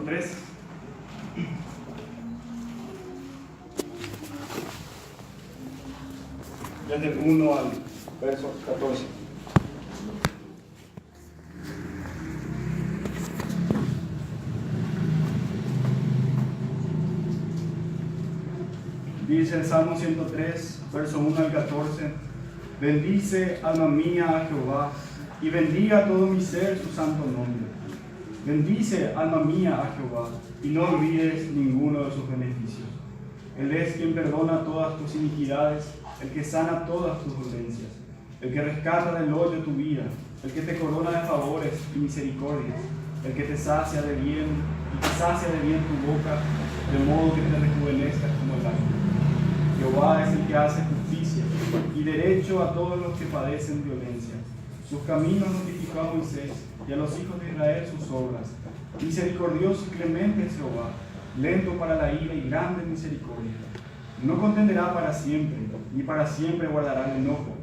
103. Desde el 1 al verso 14. Dice el Salmo 103, verso 1 al 14: bendice, alma mía, a Jehová, y bendiga todo mi ser su santo nombre. Bendice, alma mía, a Jehová, y no olvides ninguno de sus beneficios. Él es quien perdona todas tus iniquidades, el que sana todas tus dolencias, el que rescata del hoyo tu vida, el que te corona de favores y misericordias, el que te sacia de bien y te sacia de bien tu boca, de modo que te rejuvenezcas como el águila. Jehová es el que hace justicia y derecho a todos los que padecen violencia. Sus caminos notificó a Moisés y a los hijos de Israel sus obras. Misericordioso y clemente es Jehová, lento para la ira y grande en misericordia. No contenderá para siempre, ni para siempre guardará el enojo.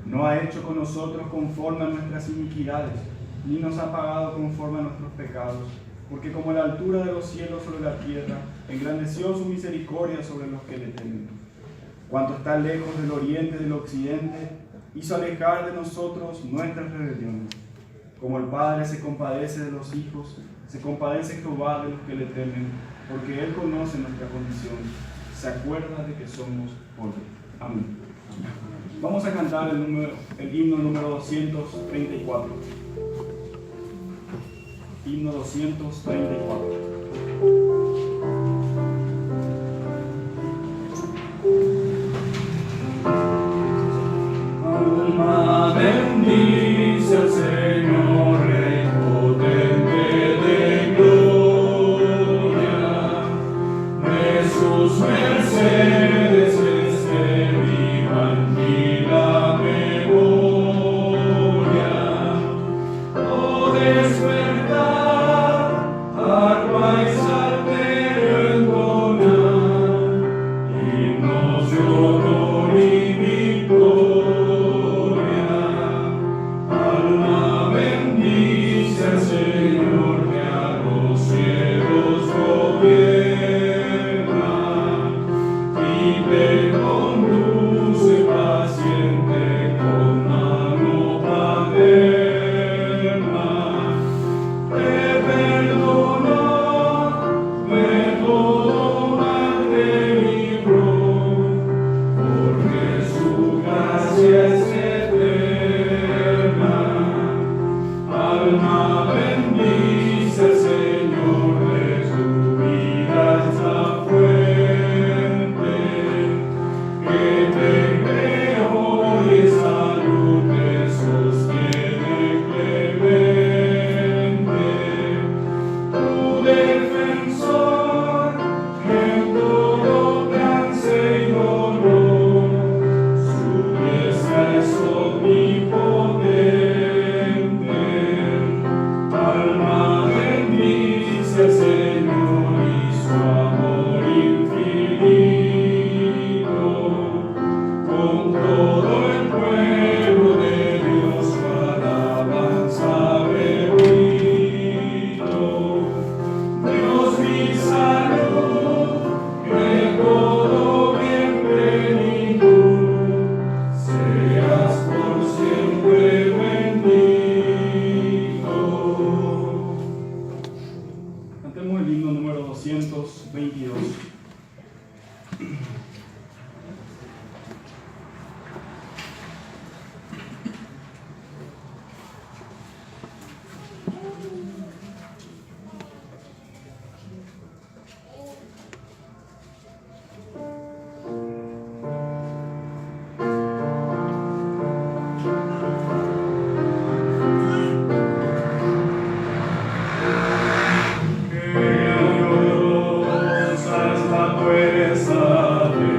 No ha hecho con nosotros conforme a nuestras iniquidades, ni nos ha pagado conforme a nuestros pecados. Porque como la altura de los cielos sobre la tierra, engrandeció su misericordia sobre los que le temen. Cuanto está lejos del oriente y del occidente, hizo alejar de nosotros nuestras rebeliones. Como el Padre se compadece de los hijos, se compadece Jehová de los que le temen, porque Él conoce nuestra condición, se acuerda de que somos polvo. Amén. Vamos a cantar el himno número 234. Himno 234. Alma bendice al Señor, Rey potente de gloria, de sus mercedes que vivan y la memoria. Oh, despertar, arpa y salterio entonar, himnos de honor y victoria. Alma bendice al Señor que a los cielos gobierna y te conduce paciente con mano paterna. Te perdonó, de todo mal te libró, porque su gracia es eterna. Alma bendice al Señor, de su vida es la fuente, que te creó y salud te sostiene clemente. Tu defensor, que en todo trance y dolor, su diestra es omnipotente. Alma bendice al Señor y su amor infinito. Con todo el pueblo de Dios su alabanza repito. Dios mi salud, que todo bien plenitud, seas por siempre bendito. Cantemos el himno número 222. Que gloriosa es la fuerza de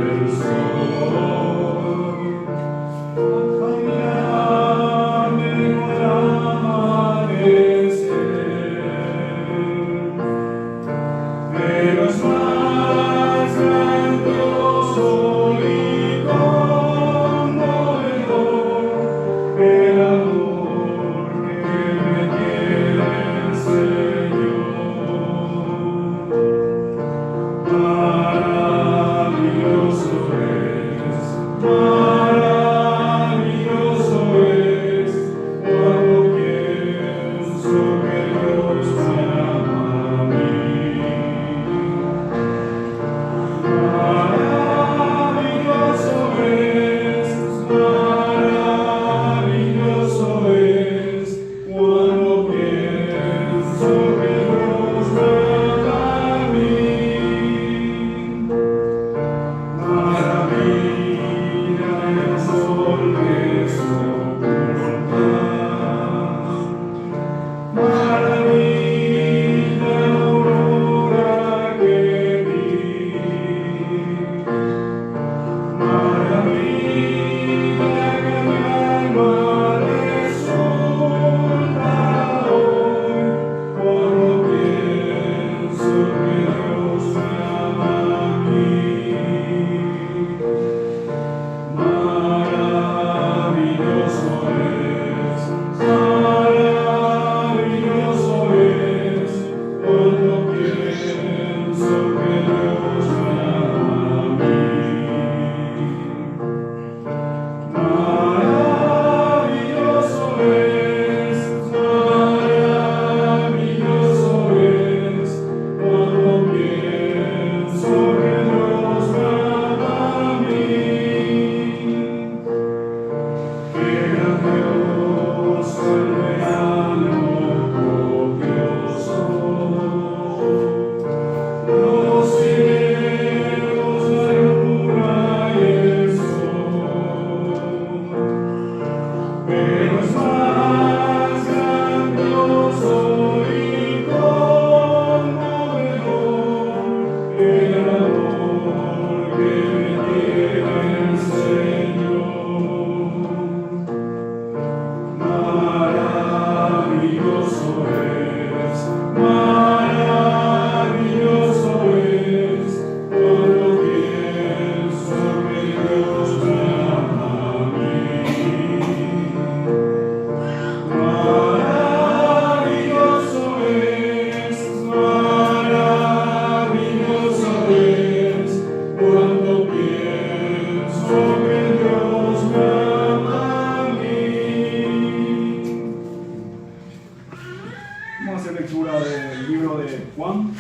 Juan,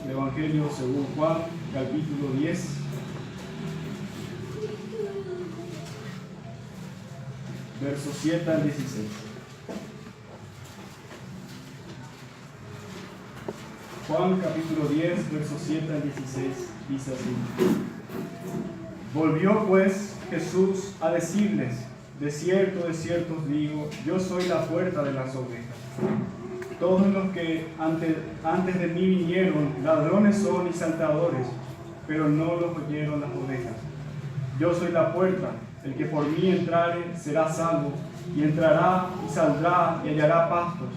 el Evangelio según Juan, capítulo 10. Versos 7 al 16. Juan capítulo 10, versos 7 al 16, dice así. Volvió pues Jesús a decirles: de cierto os digo, yo soy la puerta de las ovejas. Todos los que antes de mí vinieron, ladrones son y salteadores, pero no los oyeron las ovejas. Yo soy la puerta, el que por mí entrare será salvo, y entrará y saldrá y hallará pastos.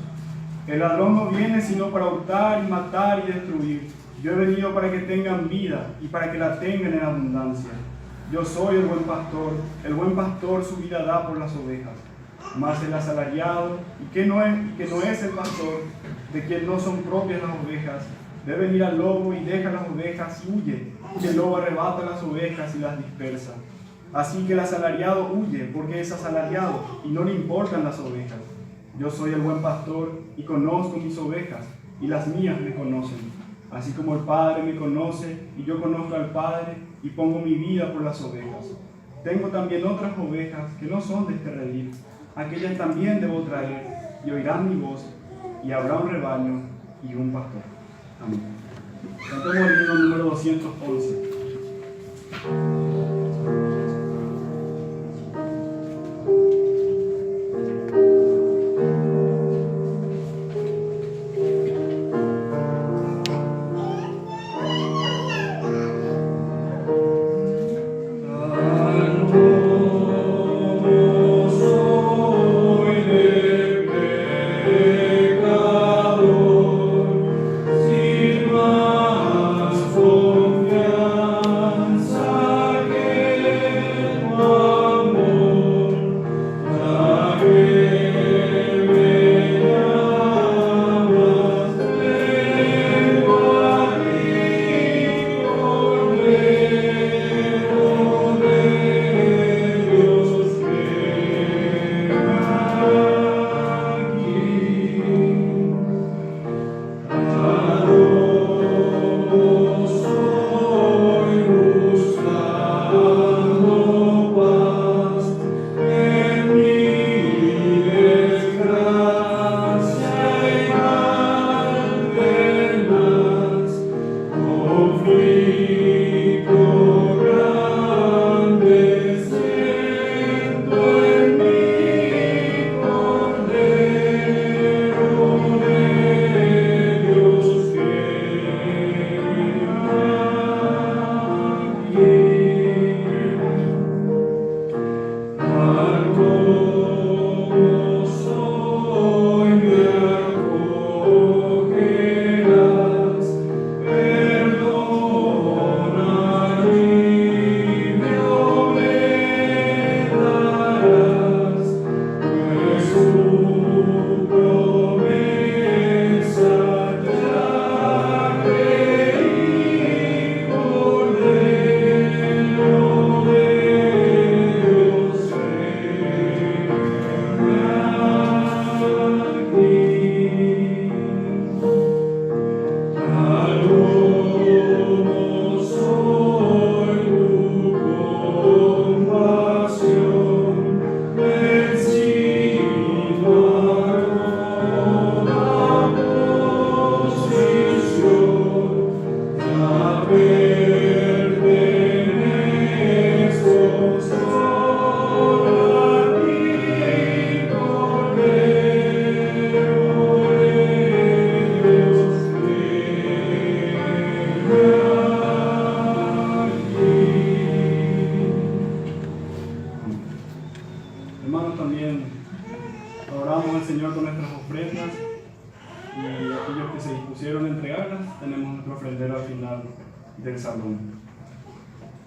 El ladrón no viene sino para hurtar y matar y destruir. Yo he venido para que tengan vida y para que la tengan en abundancia. Yo soy el buen pastor su vida da por las ovejas. Mas el asalariado, y que no es el pastor, de quien no son propias las ovejas, debe venir al lobo y deja las ovejas y huye, y el lobo arrebata las ovejas y las dispersa. Así que el asalariado huye, porque es asalariado, y no le importan las ovejas. Yo soy el buen pastor, y conozco mis ovejas, y las mías me conocen. Así como el Padre me conoce, y yo conozco al Padre, y pongo mi vida por las ovejas. Tengo también otras ovejas que no son de este redil. Aquellas también debo traer, y oirán mi voz, y habrá un rebaño y un pastor. Amén. Cantemos el himno número 211. Hermanos, también adoramos al Señor con nuestras ofrendas, y aquellos que se dispusieron a entregarlas, tenemos nuestro ofrendero al final del salón.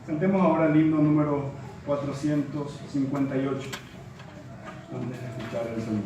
Cantemos ahora el himno número 458 antes de escuchar el sonido.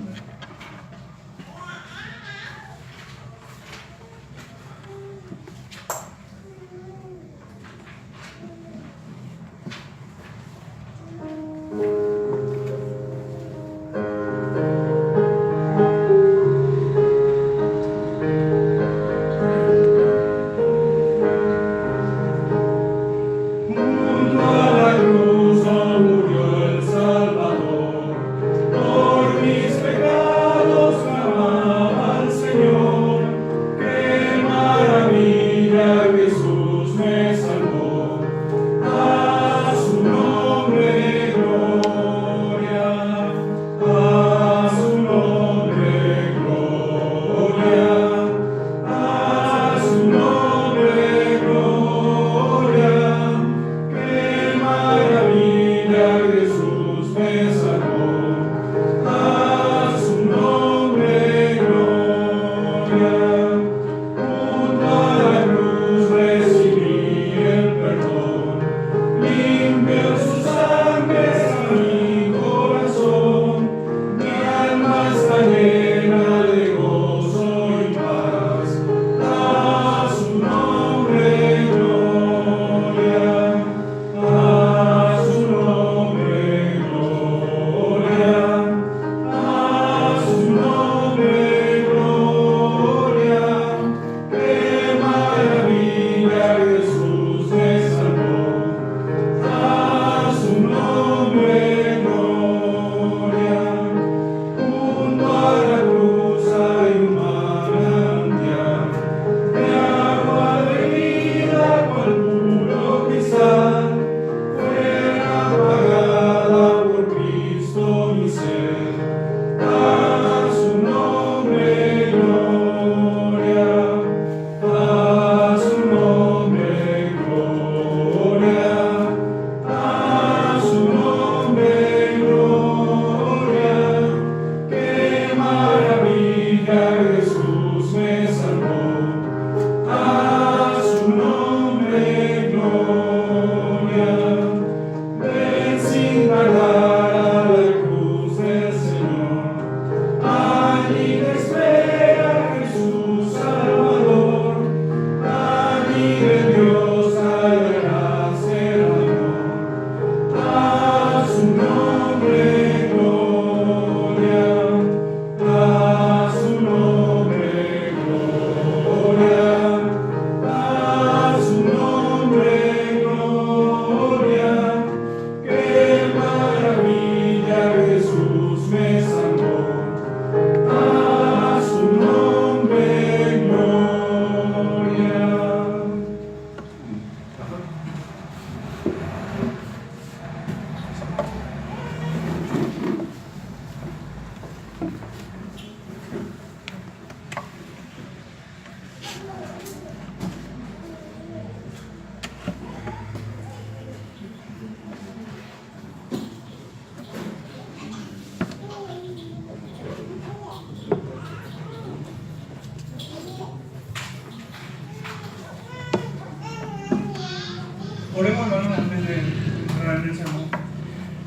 Oremos, hermanos, antes de entrar en el sermón.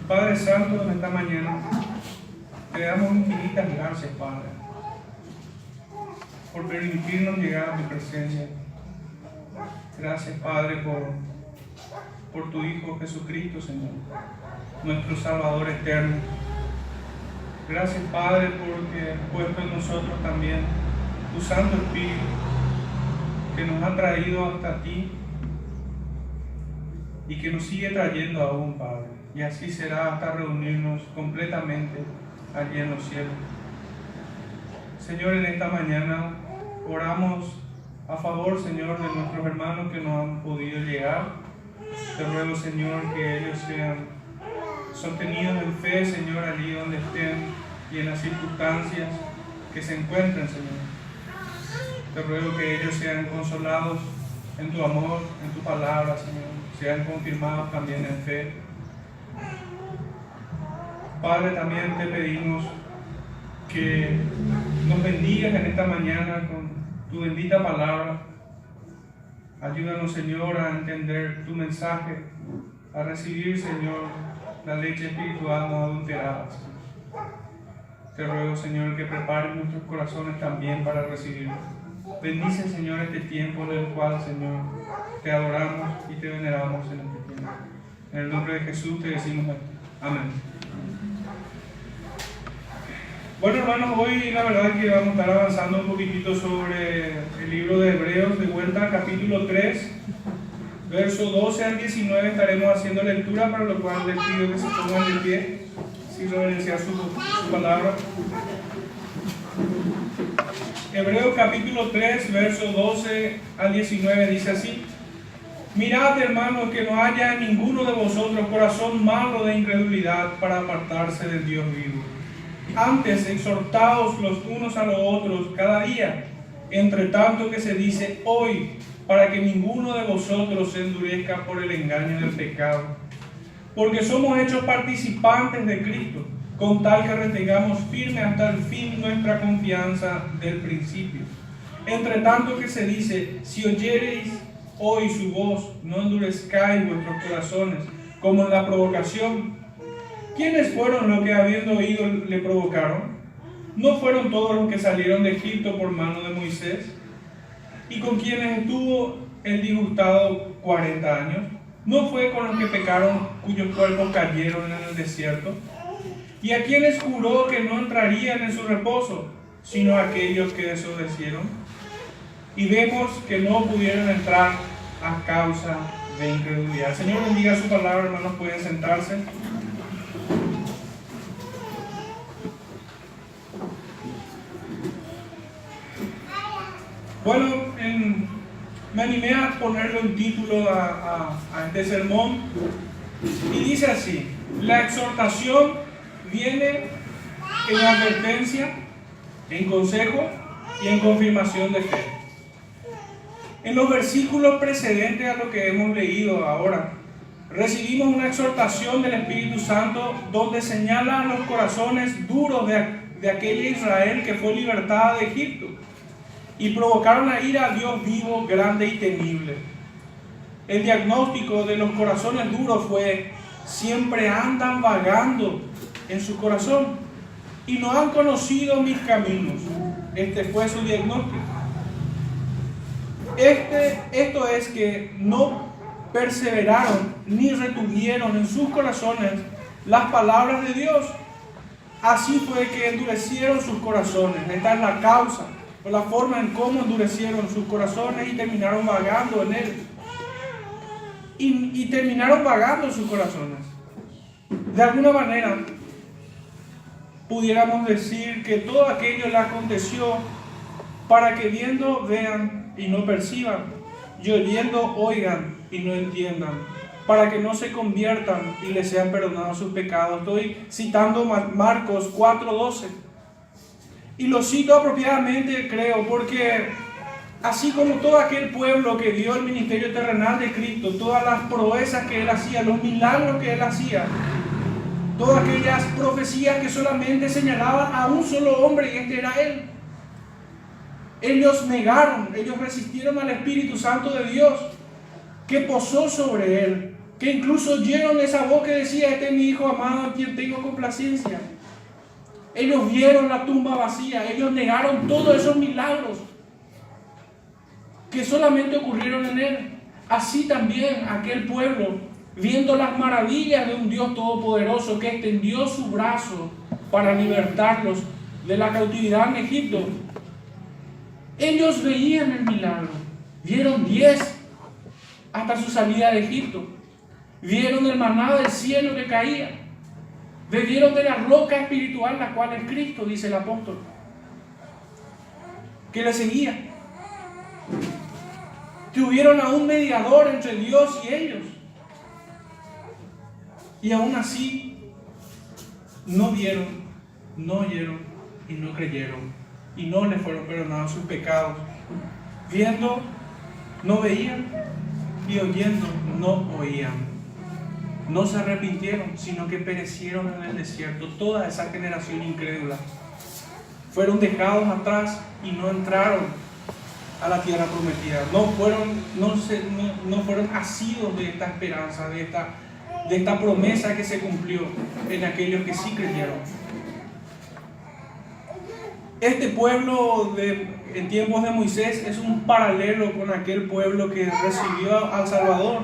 Padre Santo, en esta mañana te damos infinitas gracias, Padre, por permitirnos llegar a tu presencia. Gracias, Padre, por tu Hijo Jesucristo, Señor, nuestro Salvador eterno. Gracias, Padre, porque has puesto en nosotros también tu Santo Espíritu, que nos ha traído hasta ti y que nos sigue trayendo aún, Padre. Y así será hasta reunirnos completamente allí en los cielos. Señor, en esta mañana oramos a favor, Señor, de nuestros hermanos que no han podido llegar. Te ruego, Señor, que ellos sean sostenidos en fe, Señor, allí donde estén y en las circunstancias que se encuentren, Señor. Te ruego que ellos sean consolados en tu amor, en tu palabra, Señor. Sean confirmados también en fe. Padre, también te pedimos que nos bendigas en esta mañana con tu bendita palabra. Ayúdanos, Señor, a entender tu mensaje, a recibir, Señor, la leche espiritual no adulterada. Te ruego, Señor, que prepares nuestros corazones también para recibirlo. Bendice, Señor, este tiempo en el cual, Señor, te adoramos y te veneramos en este tiempo. En el nombre de Jesús te decimos amén. Bueno, hermanos, hoy la verdad que vamos a estar avanzando un poquitito sobre el libro de Hebreos, de vuelta al capítulo 3, verso 12 al 19 estaremos haciendo lectura, para lo cual les pido que se pongan de pie, si reverenciar su palabra. Hebreos capítulo 3, verso 12 al 19 dice así: Mirad, hermanos, que no haya en ninguno de vosotros corazón malo de incredulidad para apartarse del Dios vivo. Antes, exhortaos los unos a los otros cada día, entre tanto que se dice hoy, para que ninguno de vosotros se endurezca por el engaño del pecado. Porque somos hechos participantes de Cristo, con tal que retengamos firme hasta el fin nuestra confianza del principio. Entre tanto que se dice, si oyereis hoy su voz, no endurezcáis vuestros corazones, como en la provocación. ¿Quiénes fueron los que habiendo oído le provocaron? ¿No fueron todos los que salieron de Egipto por mano de Moisés? ¿Y con quienes estuvo el disgustado 40 años? ¿No fue con los que pecaron, cuyos cuerpos cayeron en el desierto? ¿Y a quienes juró que no entrarían en su reposo, sino a aquellos que desobedecieron? Y vemos que no pudieron entrar a causa de incredulidad. Señor, bendiga su palabra, hermanos, pueden sentarse. Bueno, me animé a ponerle un título a este sermón y dice así: la exhortación viene en advertencia, en consejo y en confirmación de fe. En los versículos precedentes a lo que hemos leído ahora, recibimos una exhortación del Espíritu Santo donde señala los corazones duros de aquella Israel que fue libertada de Egipto y provocaron a ira a Dios vivo, grande y temible. El diagnóstico de los corazones duros fue: siempre andan vagando en su corazón y no han conocido mis caminos. Este fue su diagnóstico. Esto es que no perseveraron ni retuvieron en sus corazones las palabras de Dios. Así fue que endurecieron sus corazones. Esta es la causa, o la forma en cómo endurecieron sus corazones y terminaron vagando en él. Y terminaron vagando en sus corazones. De alguna manera, pudiéramos decir que todo aquello le aconteció para que viendo vean y no perciban, y oyendo oigan y no entiendan, para que no se conviertan y les sean perdonados sus pecados. Estoy citando Marcos 4:12. Y lo cito apropiadamente, creo, porque así como todo aquel pueblo que vio el ministerio terrenal de Cristo, todas las proezas que Él hacía, los milagros que Él hacía, todas aquellas profecías que solamente señalaban a un solo hombre, y este era Él. Ellos negaron, ellos resistieron al Espíritu Santo de Dios, que posó sobre Él, que incluso oyeron esa voz que decía: este es mi Hijo amado en quien tengo complacencia. Ellos vieron la tumba vacía, ellos negaron todos esos milagros que solamente ocurrieron en Él. Así también aquel pueblo, viendo las maravillas de un Dios todopoderoso que extendió su brazo para libertarlos de la cautividad en Egipto, ellos veían el milagro. Vieron 10 hasta su salida de Egipto. Vieron el maná del cielo que caía. Bebieron de la roca espiritual, la cual es Cristo, dice el apóstol, que le seguía. Tuvieron a un mediador entre Dios y ellos. Y aún así, no vieron, no oyeron y no creyeron. Y no les fueron perdonados sus pecados. Viendo, no veían, y oyendo, no oían. No se arrepintieron, sino que perecieron en el desierto. Toda esa generación incrédula fueron dejados atrás y no entraron a la tierra prometida. No fueron asidos de esta esperanza, de esta promesa que se cumplió en aquellos que sí creyeron. Este pueblo en tiempos de Moisés es un paralelo con aquel pueblo que recibió al Salvador.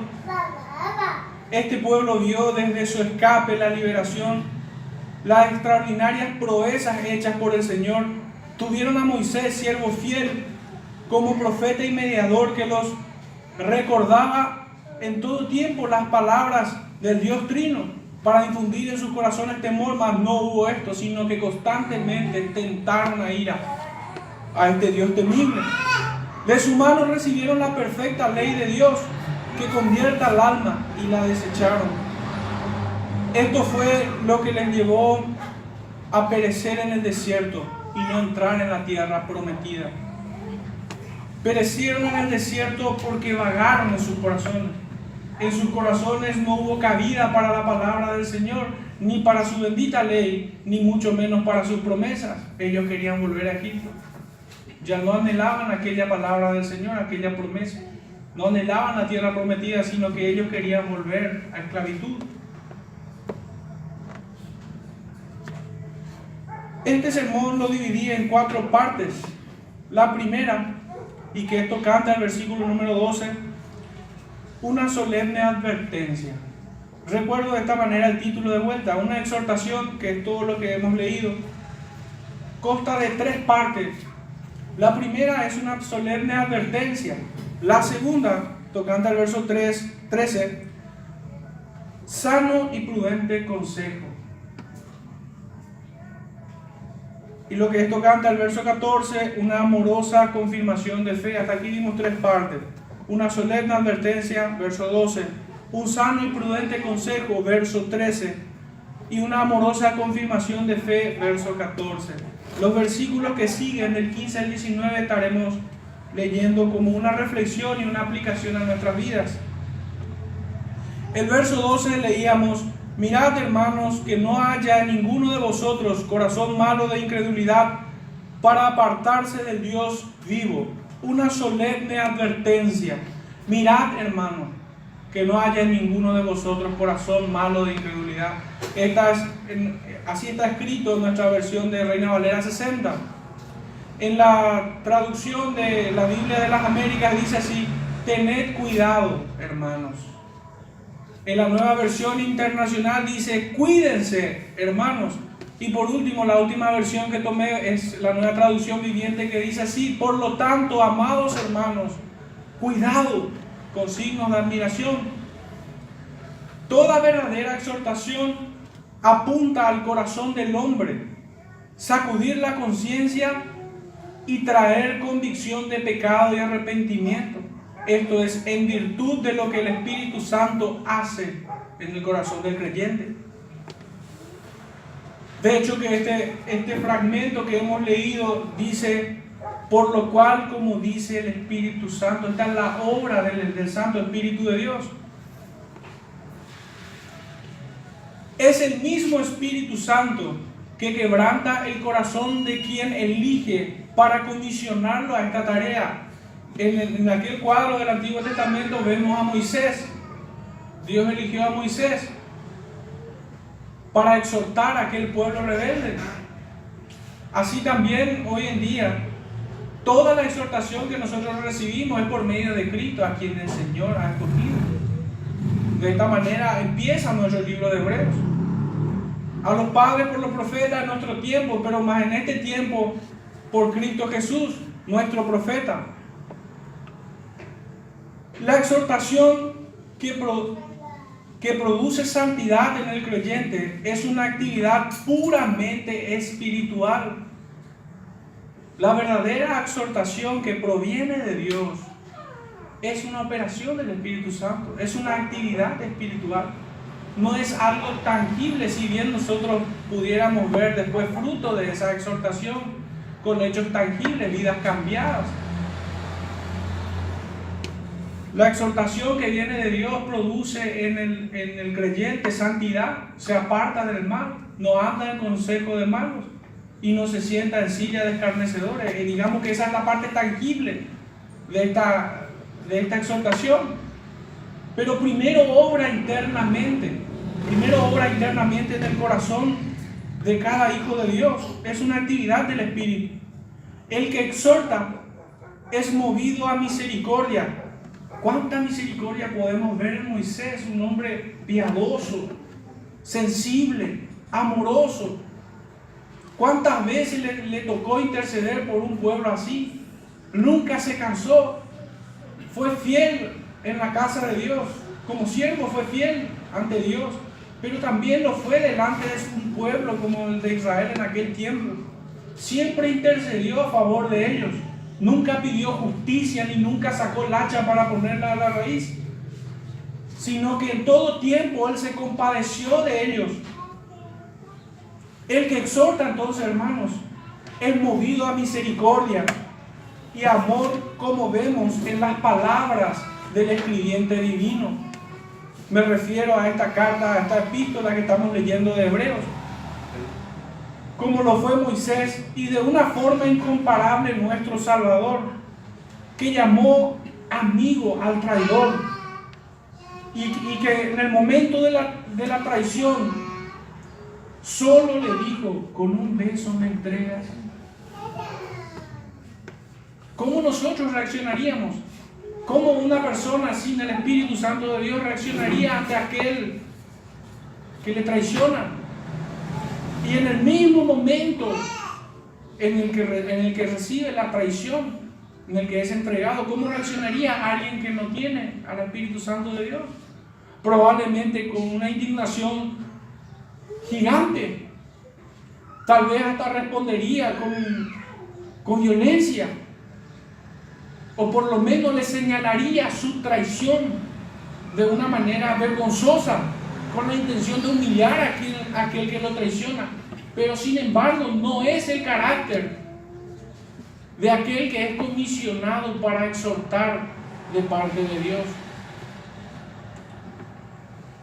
Este pueblo vio desde su escape, la liberación, las extraordinarias proezas hechas por el Señor. Tuvieron a Moisés, siervo fiel, como profeta y mediador, que los recordaba en todo tiempo las palabras del Dios Trino, para infundir en sus corazones temor. Mas no hubo esto, sino que constantemente tentaron a ir a este Dios temible. De su mano recibieron la perfecta ley de Dios, que convierta al alma, y la desecharon. Esto fue lo que les llevó a perecer en el desierto y no entrar en la tierra prometida. Perecieron en el desierto porque vagaron en sus corazones. En sus corazones no hubo cabida para la palabra del Señor, ni para su bendita ley, ni mucho menos para sus promesas. Ellos querían volver a Egipto. Ya no anhelaban aquella palabra del Señor, aquella promesa. No anhelaban la tierra prometida, sino que ellos querían volver a esclavitud. Este sermón lo dividí en 4 partes. La primera, y que esto canta el versículo número 12, una solemne advertencia. Recuerdo de esta manera el título de vuelta: una exhortación, que es todo lo que hemos leído. Consta de 3 partes. La primera es una solemne advertencia. La segunda, tocante al verso 13, sano y prudente consejo. Y lo que es tocante al verso 14, una amorosa confirmación de fe. Hasta aquí dimos 3 partes. Una solemne advertencia, verso 12. Un sano y prudente consejo, verso 13. Y una amorosa confirmación de fe, verso 14. Los versículos que siguen, del 15 al 19, estaremos leyendo como una reflexión y una aplicación a nuestras vidas. El verso 12 leíamos: mirad, hermanos, que no haya en ninguno de vosotros corazón malo de incredulidad, para apartarse del Dios vivo. Una solemne advertencia. Mirad, hermanos, que no haya en ninguno de vosotros corazón malo de incredulidad. Así está escrito en nuestra versión de Reina Valera 60. En la traducción de la Biblia de las Américas dice así: tened cuidado, hermanos. En la Nueva Versión Internacional dice: cuídense, hermanos. Y por último, la última versión que tomé es la Nueva Traducción Viviente, que dice así: por lo tanto, amados hermanos, cuidado, con signos de admiración. Toda verdadera exhortación apunta al corazón del hombre. Sacudir la conciencia y traer convicción de pecado y arrepentimiento. Esto es en virtud de lo que el Espíritu Santo hace en el corazón del creyente. De hecho, que este fragmento que hemos leído dice, por lo cual, como dice el Espíritu Santo, esta es la obra del Santo Espíritu de Dios. Es el mismo Espíritu Santo que quebranta el corazón de quien elige para comisionarlo a esta tarea. En aquel cuadro del Antiguo Testamento vemos a Moisés. Dios eligió a Moisés para exhortar a aquel pueblo rebelde. Así también hoy en día, toda la exhortación que nosotros recibimos es por medio de Cristo, a quien el Señor ha escogido. De esta manera empieza nuestro libro de Hebreos. A los padres por los profetas en nuestro tiempo, pero más en este tiempo por Cristo Jesús, nuestro profeta. La exhortación que produce santidad en el creyente es una actividad puramente espiritual. La verdadera exhortación que proviene de Dios es una operación del Espíritu Santo, es una actividad espiritual. No es algo tangible, si bien nosotros pudiéramos ver después fruto de esa exhortación con hechos tangibles, vidas cambiadas. La exhortación que viene de Dios produce en el creyente santidad, se aparta del mal, no anda en consejo de malos y no se sienta en silla de escarnecedores. Y digamos que esa es la parte tangible de esta exhortación. Pero primero obra internamente en el corazón de cada hijo de Dios. Es una actividad del Espíritu. El que exhorta es movido a misericordia. ¿Cuánta misericordia podemos ver en Moisés? Un hombre piadoso, sensible, amoroso. ¿Cuántas veces le tocó interceder por un pueblo así? Nunca se cansó. Fue fiel en la casa de Dios. Como siervo fue fiel ante Dios. Pero también lo fue delante de un pueblo como el de Israel en aquel tiempo. Siempre intercedió a favor de ellos. Nunca pidió justicia ni nunca sacó el hacha para ponerla a la raíz, sino que en todo tiempo Él se compadeció de ellos. El que exhorta entonces, hermanos, es movido a misericordia y amor, como vemos en las palabras del escribiente divino. Me refiero a esta carta, a esta epístola que estamos leyendo de Hebreos. Como lo fue Moisés, y de una forma incomparable nuestro Salvador, que llamó amigo al traidor, y que en el momento de la traición solo le dijo: con un beso me entregas. ¿Cómo nosotros reaccionaríamos? ¿Cómo una persona sin el Espíritu Santo de Dios reaccionaría ante aquel que le traiciona? Y en el mismo momento en el que recibe la traición, en el que es entregado, ¿cómo reaccionaría alguien que no tiene al Espíritu Santo de Dios? Probablemente con una indignación gigante. Tal vez hasta respondería con violencia, o por lo menos le señalaría su traición de una manera vergonzosa, con la intención de humillar a aquel que lo traiciona. Pero sin embargo no es el carácter de aquel que es comisionado para exhortar de parte de Dios.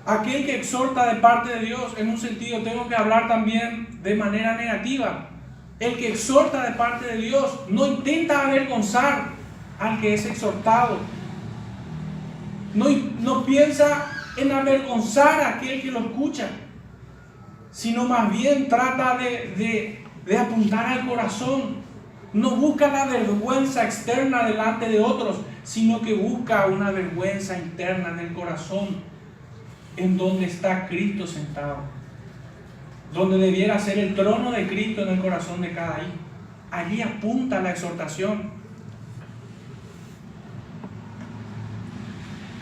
Aquel que exhorta de parte de Dios, en un sentido tengo que hablar también de manera negativa. El que exhorta de parte de Dios no intenta avergonzar al que es exhortado. No piensa en avergonzar a aquel que lo escucha, sino más bien trata de apuntar al corazón. No busca la vergüenza externa delante de otros, sino que busca una vergüenza interna en el corazón, en donde está Cristo sentado, donde debiera ser el trono de Cristo en el corazón de cada hijo. Allí apunta la exhortación.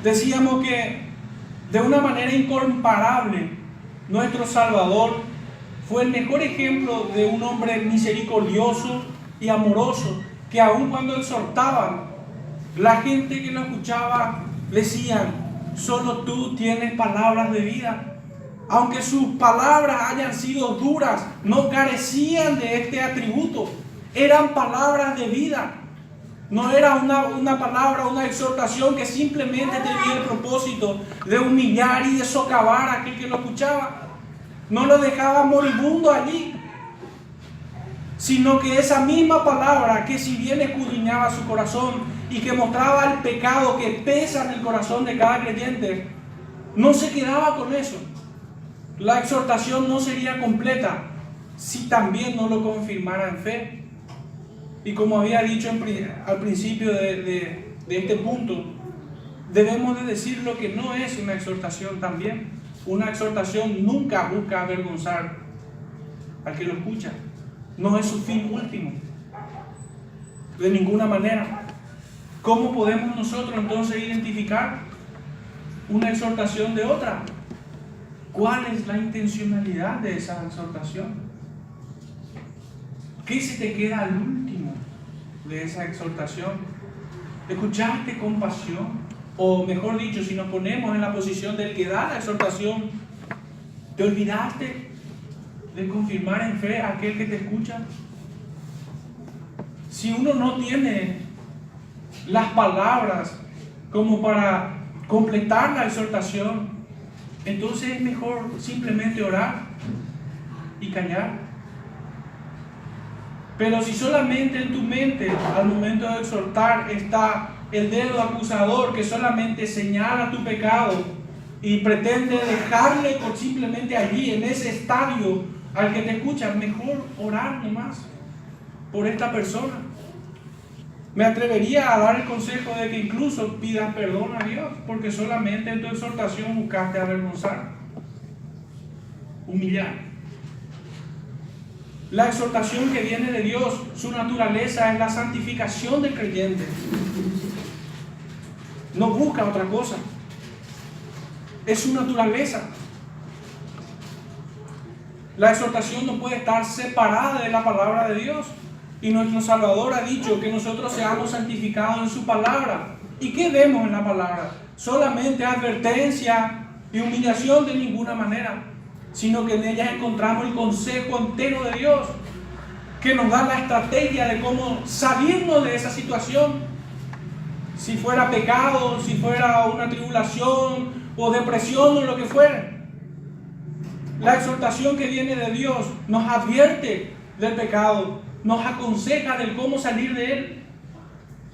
Decíamos que de una manera incomparable, nuestro Salvador fue el mejor ejemplo de un hombre misericordioso y amoroso, que aun cuando exhortaban, la gente que lo escuchaba decían: solo tú tienes palabras de vida. Aunque sus palabras hayan sido duras, no carecían de este atributo. Eran palabras de vida. No era una palabra, una exhortación que simplemente tenía el propósito de humillar y de socavar a aquel que lo escuchaba. No lo dejaba moribundo allí, sino que esa misma palabra, que si bien escudriñaba su corazón y que mostraba el pecado que pesa en el corazón de cada creyente, no se quedaba con eso. La exhortación no sería completa si también no lo confirmara en fe. Y como había dicho al principio de este punto, debemos de decir lo que no es una exhortación también. Una exhortación nunca busca avergonzar al que lo escucha. No es su fin último, de ninguna manera. ¿Cómo podemos nosotros entonces identificar una exhortación de otra? ¿Cuál es la intencionalidad de esa exhortación? ¿Qué se te queda al último de esa exhortación? ¿Escuchaste con pasión? O mejor dicho, si nos ponemos en la posición del que da la exhortación, ¿te olvidaste de confirmar en fe a aquel que te escucha? Si uno no tiene las palabras como para completar la exhortación, entonces es mejor simplemente orar y callar. Pero si solamente en tu mente, al momento de exhortar, está el dedo acusador que solamente señala tu pecado y pretende dejarle simplemente allí, en ese estadio al que te escucha, mejor orar nomás por esta persona. Me atrevería a dar el consejo de que incluso pidas perdón a Dios, porque solamente en tu exhortación buscaste avergonzar, humillar. La exhortación que viene de Dios, su naturaleza es la santificación del creyente. No busca otra cosa. Es su naturaleza. La exhortación no puede estar separada de la palabra de Dios. Y nuestro Salvador ha dicho que nosotros seamos santificados en su palabra. ¿Y qué vemos en la palabra? Solamente advertencia y humillación, de ninguna manera, sino que en ella encontramos el consejo entero de Dios, que nos da la estrategia de cómo salirnos de esa situación. Si fuera pecado, si fuera una tribulación o depresión o lo que fuera. La exhortación que viene de Dios nos advierte del pecado, nos aconseja del cómo salir de él,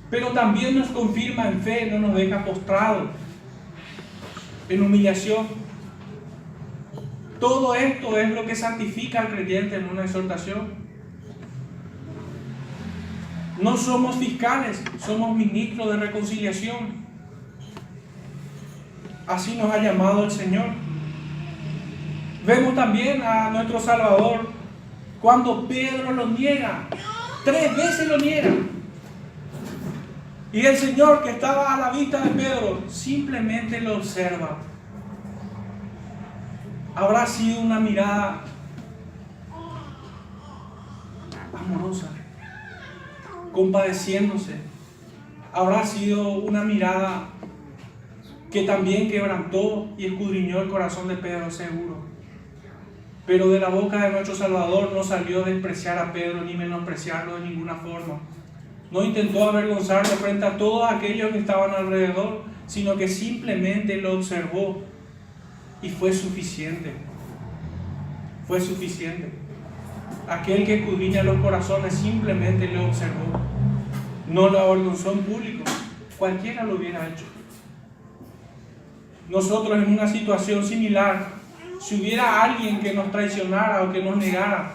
pero también nos confirma en fe, no nos deja postrados en humillación. Todo esto es lo que santifica al creyente en una exhortación. No somos fiscales, somos ministros de reconciliación. Así nos ha llamado el Señor. Vemos también a nuestro Salvador cuando Pedro lo niega. 3 veces lo niega. Y el Señor, que estaba a la vista de Pedro, simplemente lo observa. Habrá sido una mirada amorosa, compadeciéndose. Habrá sido una mirada que también quebrantó y escudriñó el corazón de Pedro, seguro. Pero de la boca de nuestro Salvador no salió despreciar a Pedro ni menospreciarlo de ninguna forma. No intentó avergonzarlo frente a todos aquellos que estaban alrededor, sino que simplemente lo observó. Y fue suficiente. Fue suficiente. Aquel que escudriña los corazones simplemente lo observó. No lo avergonzó en público. Cualquiera lo hubiera hecho. Nosotros en una situación similar, si hubiera alguien que nos traicionara o que nos negara,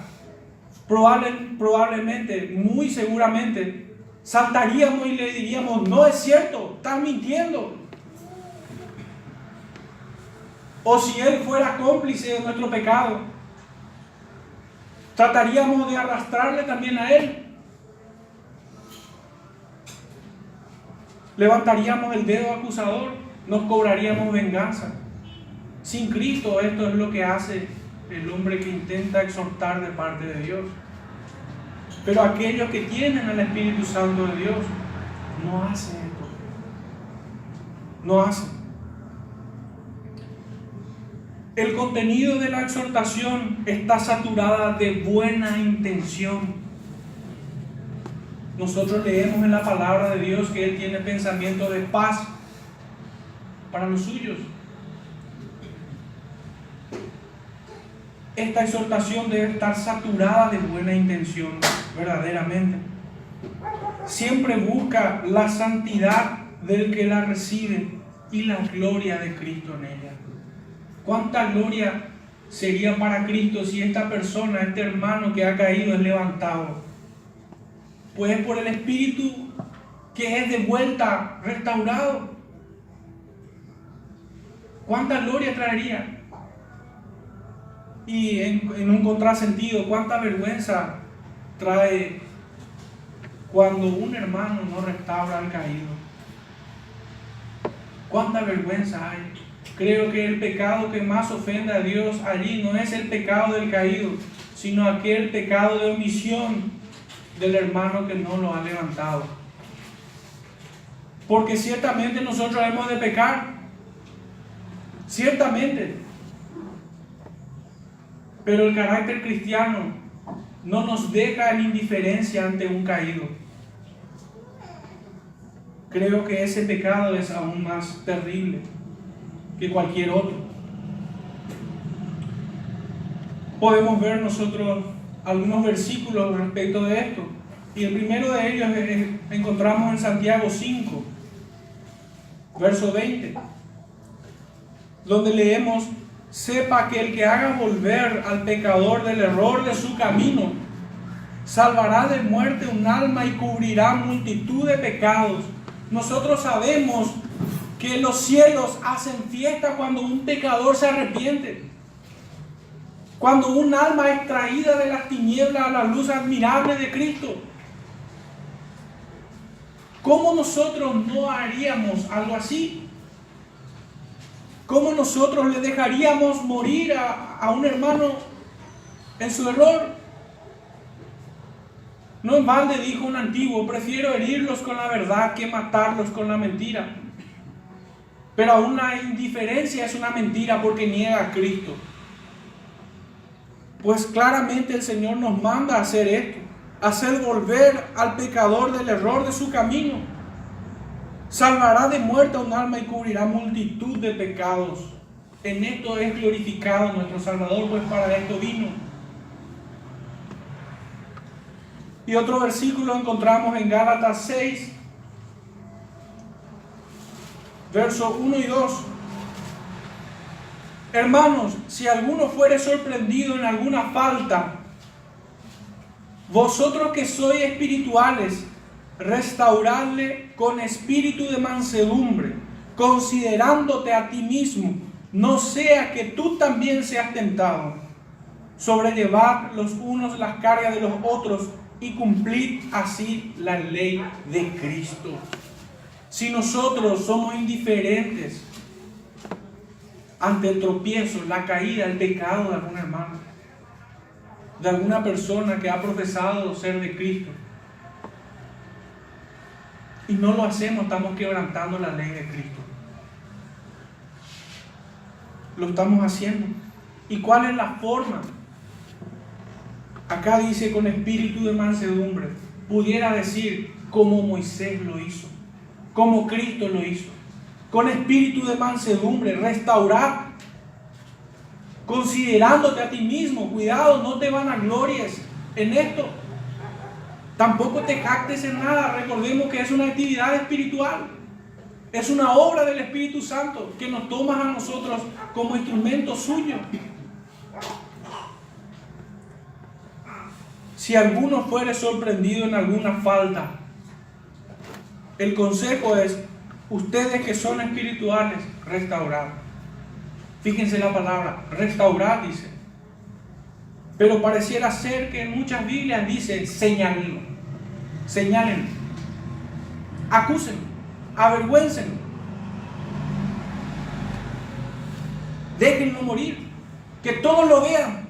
probablemente, muy seguramente, saltaríamos y le diríamos: no es cierto, estás mintiendo. O si él fuera cómplice de nuestro pecado, trataríamos de arrastrarle también a él. Levantaríamos el dedo acusador, nos cobraríamos venganza. Sin Cristo, esto es lo que hace el hombre que intenta exhortar de parte de Dios. Pero aquellos que tienen al Espíritu Santo de Dios no hacen esto. No hacen. El contenido de la exhortación está saturada de buena intención. Nosotros leemos en la palabra de Dios que Él tiene pensamiento de paz para los suyos. Esta exhortación debe estar saturada de buena intención, verdaderamente. Siempre busca la santidad del que la recibe y la gloria de Cristo en ella. ¿Cuánta gloria sería para Cristo si esta persona, este hermano que ha caído, es levantado? Pues es por el Espíritu que es de vuelta restaurado. ¿Cuánta gloria traería? Y en un contrasentido, ¿cuánta vergüenza trae cuando un hermano no restaura al caído? ¿Cuánta vergüenza hay? Creo que el pecado que más ofende a Dios allí no es el pecado del caído, sino aquel pecado de omisión del hermano que no lo ha levantado. Porque ciertamente nosotros hemos de pecar, ciertamente. Pero el carácter cristiano no nos deja en indiferencia ante un caído. Creo que ese pecado es aún más terrible que cualquier otro. Podemos ver nosotros algunos versículos respecto de esto. Y el primero de ellos encontramos en Santiago 5, verso 20, donde leemos: sepa que el que haga volver al pecador del error de su camino, salvará de muerte un alma y cubrirá multitud de pecados. Nosotros sabemos que los cielos hacen fiesta cuando un pecador se arrepiente. Cuando un alma es traída de las tinieblas a la luz admirable de Cristo. ¿Cómo nosotros no haríamos algo así? ¿Cómo nosotros le dejaríamos morir a un hermano en su error? No en balde dijo un antiguo: prefiero herirlos con la verdad que matarlos con la mentira. Pero aún la indiferencia es una mentira porque niega a Cristo. Pues claramente el Señor nos manda a hacer esto: hacer volver al pecador del error de su camino. Salvará de muerte a un alma y cubrirá multitud de pecados. En esto es glorificado nuestro Salvador, pues para esto vino. Y otro versículo encontramos en Gálatas 6, versos 1 y 2. Hermanos, si alguno fuere sorprendido en alguna falta, vosotros que sois espirituales, restauradle con espíritu de mansedumbre, considerándote a ti mismo, no sea que tú también seas tentado. Sobrellevad los unos las cargas de los otros y cumplid así la ley de Cristo. Si nosotros somos indiferentes ante el tropiezo, la caída, el pecado de algún hermano, de alguna persona que ha profesado ser de Cristo, y no lo hacemos, estamos quebrantando la ley de Cristo. Lo estamos haciendo. ¿Y cuál es la forma? Acá dice con espíritu de mansedumbre. Pudiera decir como Moisés lo hizo, como Cristo lo hizo. Con espíritu de mansedumbre, restaurar, considerándote a ti mismo. Cuidado, no te vanaglories en esto. Tampoco te jactes en nada. Recordemos que es una actividad espiritual. Es una obra del Espíritu Santo que nos toma a nosotros como instrumento suyo. Si alguno fuere sorprendido en alguna falta, el consejo es: ustedes que son espirituales, restaurar. Fíjense la palabra, restaurar dice. Pero pareciera ser que en muchas Biblias dice señalen, señalen, acusen, avergüencen, déjenlo morir, que todos lo vean.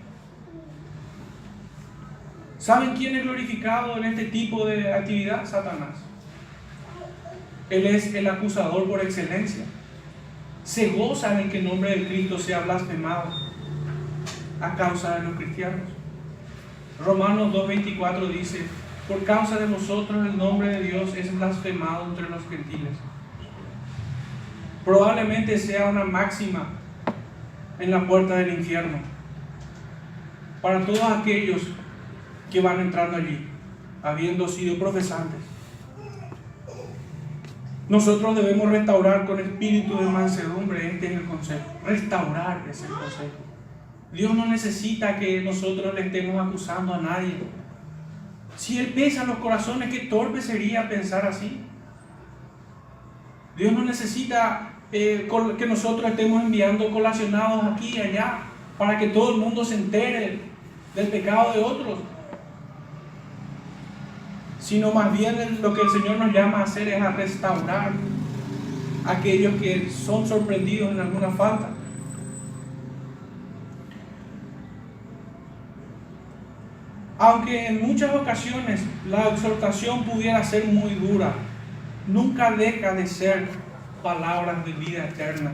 ¿Saben quién es glorificado en este tipo de actividad? Satanás. Él es el acusador por excelencia. Se goza en que el nombre de Cristo sea blasfemado a causa de los cristianos. Romanos 2:24 dice: por causa de vosotros el nombre de Dios es blasfemado entre los gentiles. Probablemente sea una máxima en la puerta del infierno para todos aquellos que van entrando allí, habiendo sido profesantes. Nosotros debemos restaurar con espíritu de mansedumbre. Este es el consejo. Restaurar es el consejo. Dios no necesita que nosotros le estemos acusando a nadie. Si Él pesa los corazones, qué torpe sería pensar así. Dios no necesita que nosotros estemos enviando colacionados aquí y allá para que todo el mundo se entere del pecado de otros, sino más bien lo que el Señor nos llama a hacer es a restaurar a aquellos que son sorprendidos en alguna falta. Aunque en muchas ocasiones la exhortación pudiera ser muy dura, nunca deja de ser palabras de vida eterna.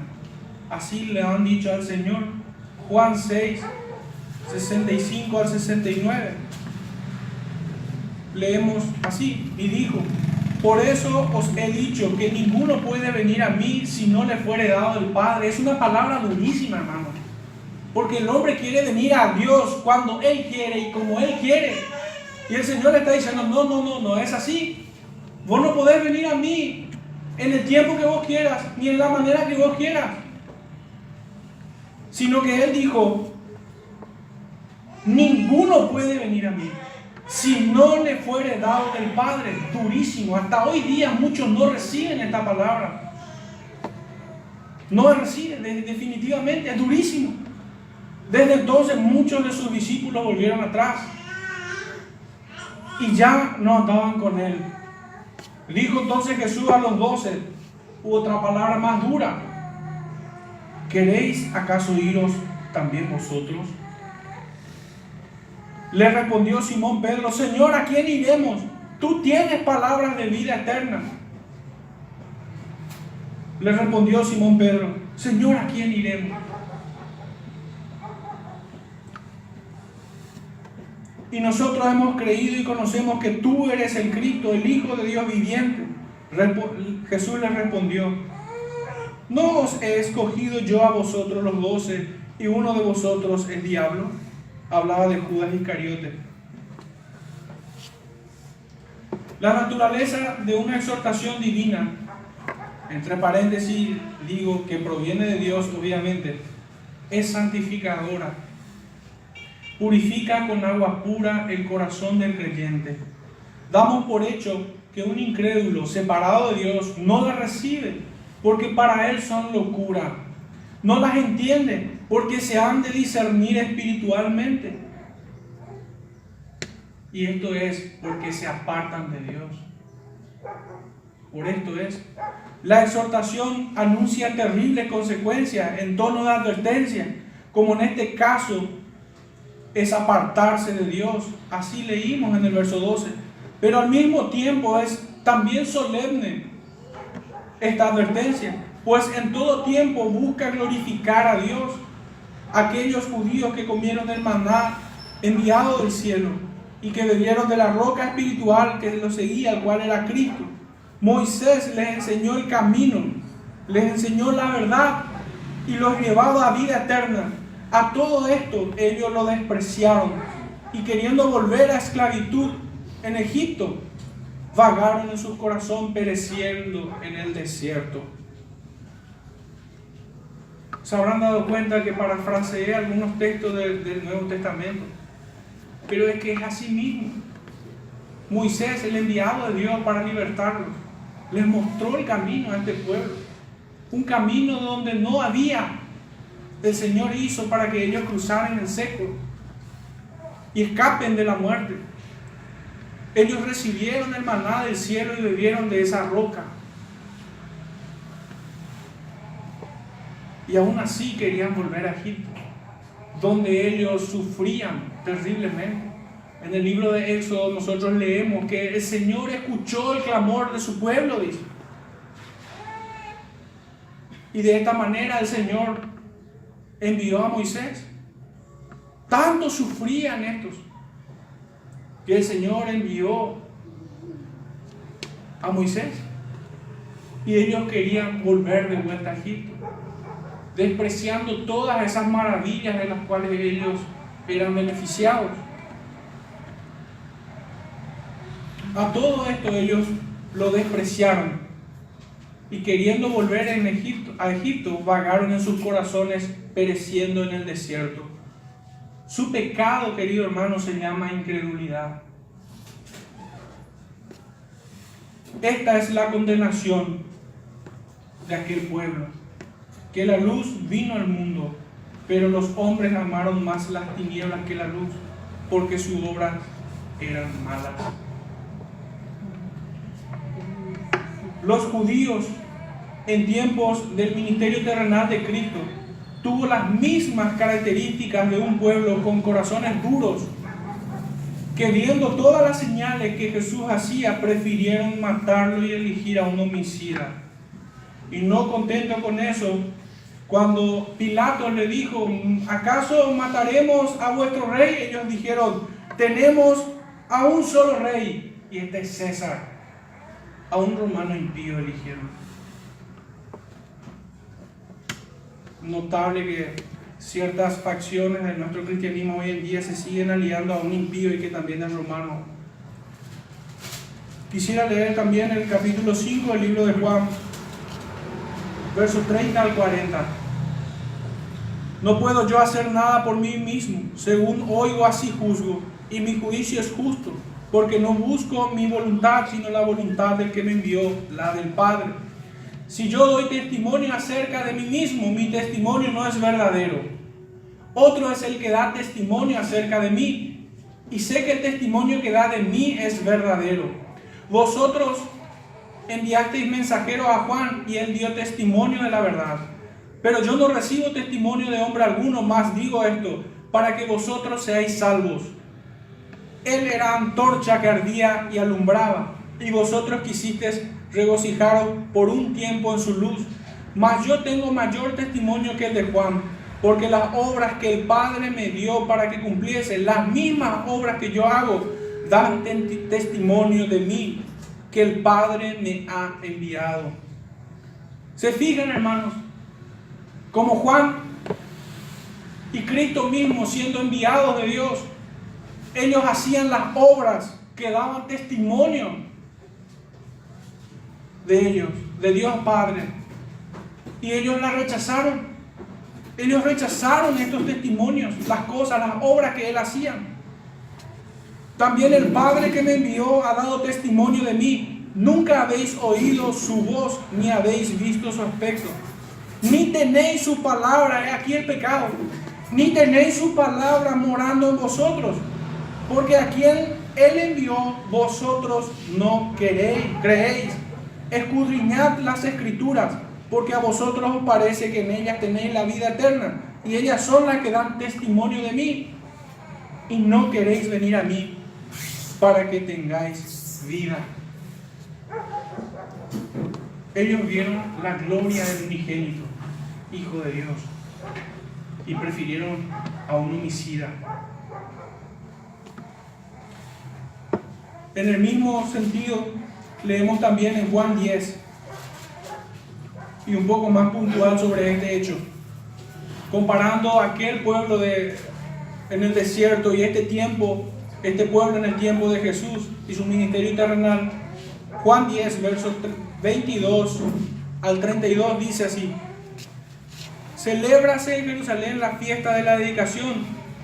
Así le han dicho al Señor. Juan 6, 65 al 69. Leemos así, y dijo: por eso os he dicho que ninguno puede venir a mí si no le fuere dado el Padre. Es una palabra durísima, hermano, porque el hombre quiere venir a Dios cuando Él quiere y como Él quiere. Y el Señor le está diciendo: no es así. Vos no podés venir a mí en el tiempo que vos quieras, ni en la manera que vos quieras. Sino que Él dijo: ninguno puede venir a mí si no le fuere dado del Padre. Durísimo. Hasta hoy día muchos no reciben esta palabra. No reciben, definitivamente, es durísimo. Desde entonces muchos de sus discípulos volvieron atrás y ya no andaban con Él. Dijo entonces Jesús a los 12, otra palabra más dura: ¿queréis acaso iros también vosotros? Le respondió Simón Pedro: Señor, ¿a quién iremos? Tú tienes palabras de vida eterna. Le respondió Simón Pedro: Señor, ¿a quién iremos? Y nosotros hemos creído y conocemos que tú eres el Cristo, el Hijo de Dios viviente. Jesús le respondió: ¿no os he escogido yo a vosotros los 12 y uno de vosotros es diablo? Hablaba de Judas Iscariote. La naturaleza de una exhortación divina, entre paréntesis digo que proviene de Dios obviamente, es santificadora. Purifica con agua pura el corazón del creyente. Damos por hecho que un incrédulo separado de Dios no la recibe, porque para él son locura. No las entiende, porque se han de discernir espiritualmente. Y esto es porque se apartan de Dios. Por esto es. La exhortación anuncia terribles consecuencias en tono de advertencia, como en este caso es apartarse de Dios. Así leímos en el verso 12. Pero al mismo tiempo es también solemne esta advertencia, pues en todo tiempo busca glorificar a Dios. Aquellos judíos que comieron el maná enviado del cielo y que bebieron de la roca espiritual que los seguía, el cual era Cristo. Moisés les enseñó el camino, les enseñó la verdad y los llevaba a vida eterna. A todo esto ellos lo despreciaron y queriendo volver a esclavitud en Egipto, vagaron en su corazón pereciendo en el desierto. Se habrán dado cuenta que parafraseé algunos textos del Nuevo Testamento, pero es que es así mismo. Moisés, el enviado de Dios para libertarlos, les mostró el camino a este pueblo, un camino donde no había. El Señor hizo para que ellos cruzaran el seco y escapen de la muerte. Ellos recibieron el maná del cielo y bebieron de esa roca. Y aún así querían volver a Egipto, donde ellos sufrían terriblemente. En el libro de Éxodo nosotros leemos que el Señor escuchó el clamor de su pueblo, dice. Y de esta manera el Señor envió a Moisés. Tanto sufrían estos que el Señor envió a Moisés. Y ellos querían volver de vuelta a Egipto, despreciando todas esas maravillas de las cuales ellos eran beneficiados. A todo esto ellos lo despreciaron y queriendo volver a Egipto, vagaron en sus corazones, pereciendo en el desierto. Su pecado, querido hermano, se llama incredulidad. Esta es la condenación de aquel pueblo, que la luz vino al mundo, pero los hombres amaron más las tinieblas que la luz, porque sus obras eran malas. Los judíos en tiempos del ministerio terrenal de Cristo tuvo las mismas características de un pueblo con corazones duros, que viendo todas las señales que Jesús hacía, prefirieron matarlo y elegir a un homicida. Y no contento con eso, cuando Pilato le dijo: ¿acaso mataremos a vuestro rey? Ellos dijeron: tenemos a un solo rey, y este es César. A un romano impío eligieron. Notable que ciertas facciones de nuestro cristianismo hoy en día se siguen aliando a un impío y que también es romano. Quisiera leer también el capítulo 5 del libro de Juan, versos 30 al 40. No puedo yo hacer nada por mí mismo, según oigo así juzgo, y mi juicio es justo, porque no busco mi voluntad, sino la voluntad del que me envió, la del Padre. Si yo doy testimonio acerca de mí mismo, mi testimonio no es verdadero. Otro es el que da testimonio acerca de mí, y sé que el testimonio que da de mí es verdadero. Vosotros enviasteis mensajeros a Juan, y él dio testimonio de la verdad. Pero yo no recibo testimonio de hombre alguno, más digo esto, para que vosotros seáis salvos. Él era antorcha que ardía y alumbraba, y vosotros quisisteis regocijaros por un tiempo en su luz. Mas yo tengo mayor testimonio que el de Juan, porque las obras que el Padre me dio para que cumpliese, las mismas obras que yo hago, dan testimonio de mí, que el Padre me ha enviado. ¿Se fijan, hermanos? Como Juan y Cristo mismo, siendo enviados de Dios, ellos hacían las obras que daban testimonio de ellos, de Dios Padre, y ellos la rechazaron. Ellos rechazaron estos testimonios, las cosas, las obras que Él hacía. También el Padre que me envió ha dado testimonio de mí. Nunca habéis oído su voz, ni habéis visto su aspecto, ni tenéis su palabra. He aquí el pecado. Ni tenéis su palabra morando en vosotros, porque a quien Él envió, vosotros no creéis. Escudriñad las Escrituras, porque a vosotros os parece que en ellas tenéis la vida eterna, y ellas son las que dan testimonio de mí, y no queréis venir a mí para que tengáis vida. Ellos vieron la gloria del unigénito, Hijo de Dios, y prefirieron a un homicida. En el mismo sentido, leemos también en Juan 10, y un poco más puntual sobre este hecho, comparando aquel pueblo en el desierto y este pueblo en el tiempo de Jesús y su ministerio terrenal. Juan 10, versos 22 al 32 dice así: Celébrase en Jerusalén la fiesta de la dedicación.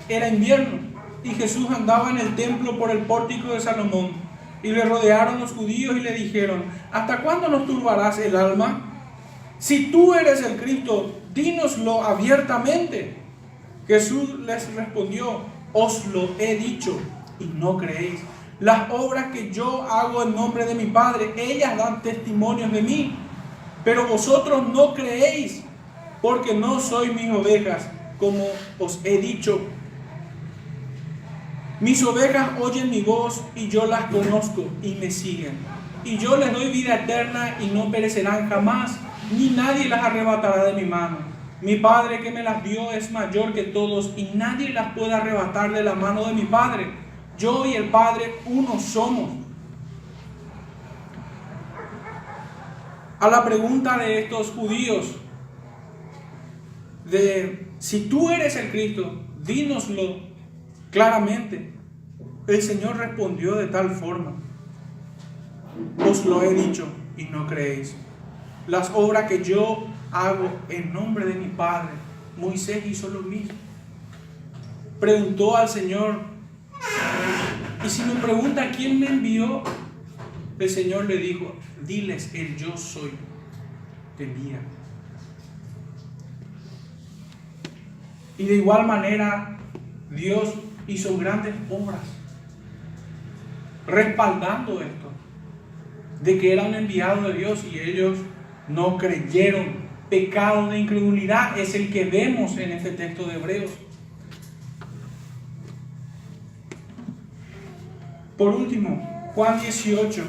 Era invierno, y Jesús andaba en el templo por el pórtico de Salomón, y le rodearon los judíos y le dijeron: ¿hasta cuándo nos turbarás el alma? Si tú eres el Cristo, dínoslo abiertamente. Jesús les respondió: os lo he dicho, y no creéis. Las obras que yo hago en nombre de mi Padre, ellas dan testimonios de mí, pero vosotros no creéis, porque no sois mis ovejas, como os he dicho. Mis ovejas oyen mi voz y yo las conozco y me siguen. Y yo les doy vida eterna y no perecerán jamás, ni nadie las arrebatará de mi mano. Mi Padre que me las dio es mayor que todos y nadie las puede arrebatar de la mano de mi Padre. Yo y el Padre uno somos. A la pregunta de estos judíos de si tú eres el Cristo, dínoslo claramente. El Señor respondió de tal forma: os lo he dicho y no creéis. Las obras que yo hago en nombre de mi Padre, Moisés hizo lo mismo. Preguntó al Señor: y si me pregunta quién me envió, el Señor le dijo: diles, el yo soy te envía. Y de igual manera Dios hizo grandes obras respaldando esto, de que era un enviado de Dios, y ellos no creyeron. Pecado de incredulidad es el que vemos en este texto de Hebreos. Por último, Juan 18,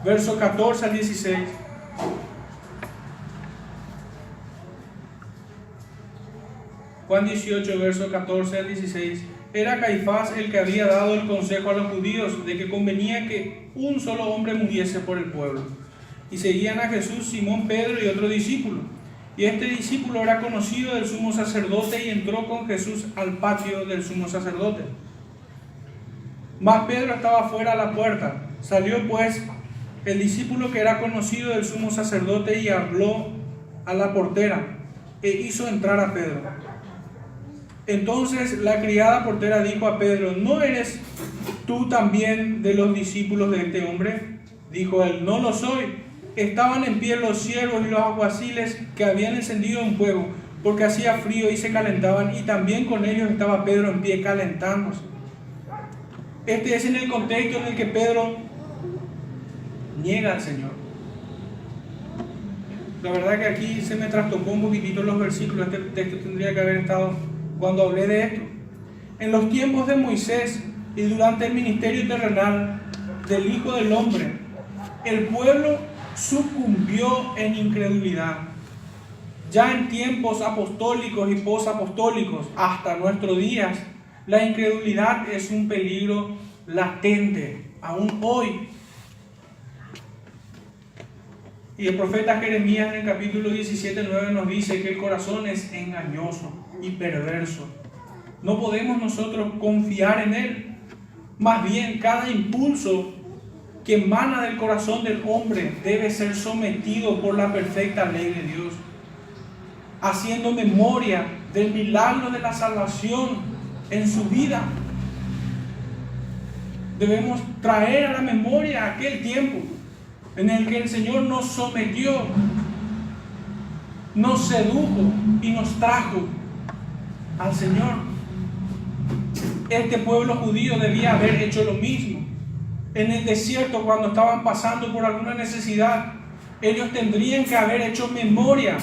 verso 14 al 16. Juan 18, verso 14 al 16. Era Caifás el que había dado el consejo a los judíos de que convenía que un solo hombre muriese por el pueblo. Y seguían a Jesús Simón Pedro y otro discípulo. Y este discípulo era conocido del sumo sacerdote y entró con Jesús al patio del sumo sacerdote. Mas Pedro estaba fuera a la puerta. Salió pues el discípulo que era conocido del sumo sacerdote y habló a la portera e hizo entrar a Pedro. Entonces la criada portera dijo a Pedro: ¿no eres tú también de los discípulos de este hombre? Dijo él: no lo soy. Estaban en pie los siervos y los alguaciles que habían encendido un fuego, porque hacía frío y se calentaban, y también con ellos estaba Pedro en pie calentándose. Este es en el contexto en el que Pedro niega al Señor. La verdad que aquí se me trastocó un poquitito los versículos. Este texto tendría que haber estado cuando hablé de esto. En los tiempos de Moisés y durante el ministerio terrenal del Hijo del Hombre, el pueblo sucumbió en incredulidad. Ya en tiempos apostólicos y posapostólicos hasta nuestros días, la incredulidad es un peligro latente, aún hoy. Y el profeta Jeremías en el capítulo 17:9 nos dice que el corazón es engañoso y perverso. No podemos nosotros confiar en él. Más bien, cada impulso que emana del corazón del hombre debe ser sometido por la perfecta ley de Dios, haciendo memoria del milagro de la salvación en su vida. Debemos traer a la memoria aquel tiempo en el que el Señor nos sometió, nos sedujo y nos trajo al Señor. Este pueblo judío debía haber hecho lo mismo. En el desierto, cuando estaban pasando por alguna necesidad, ellos tendrían que haber hecho memoria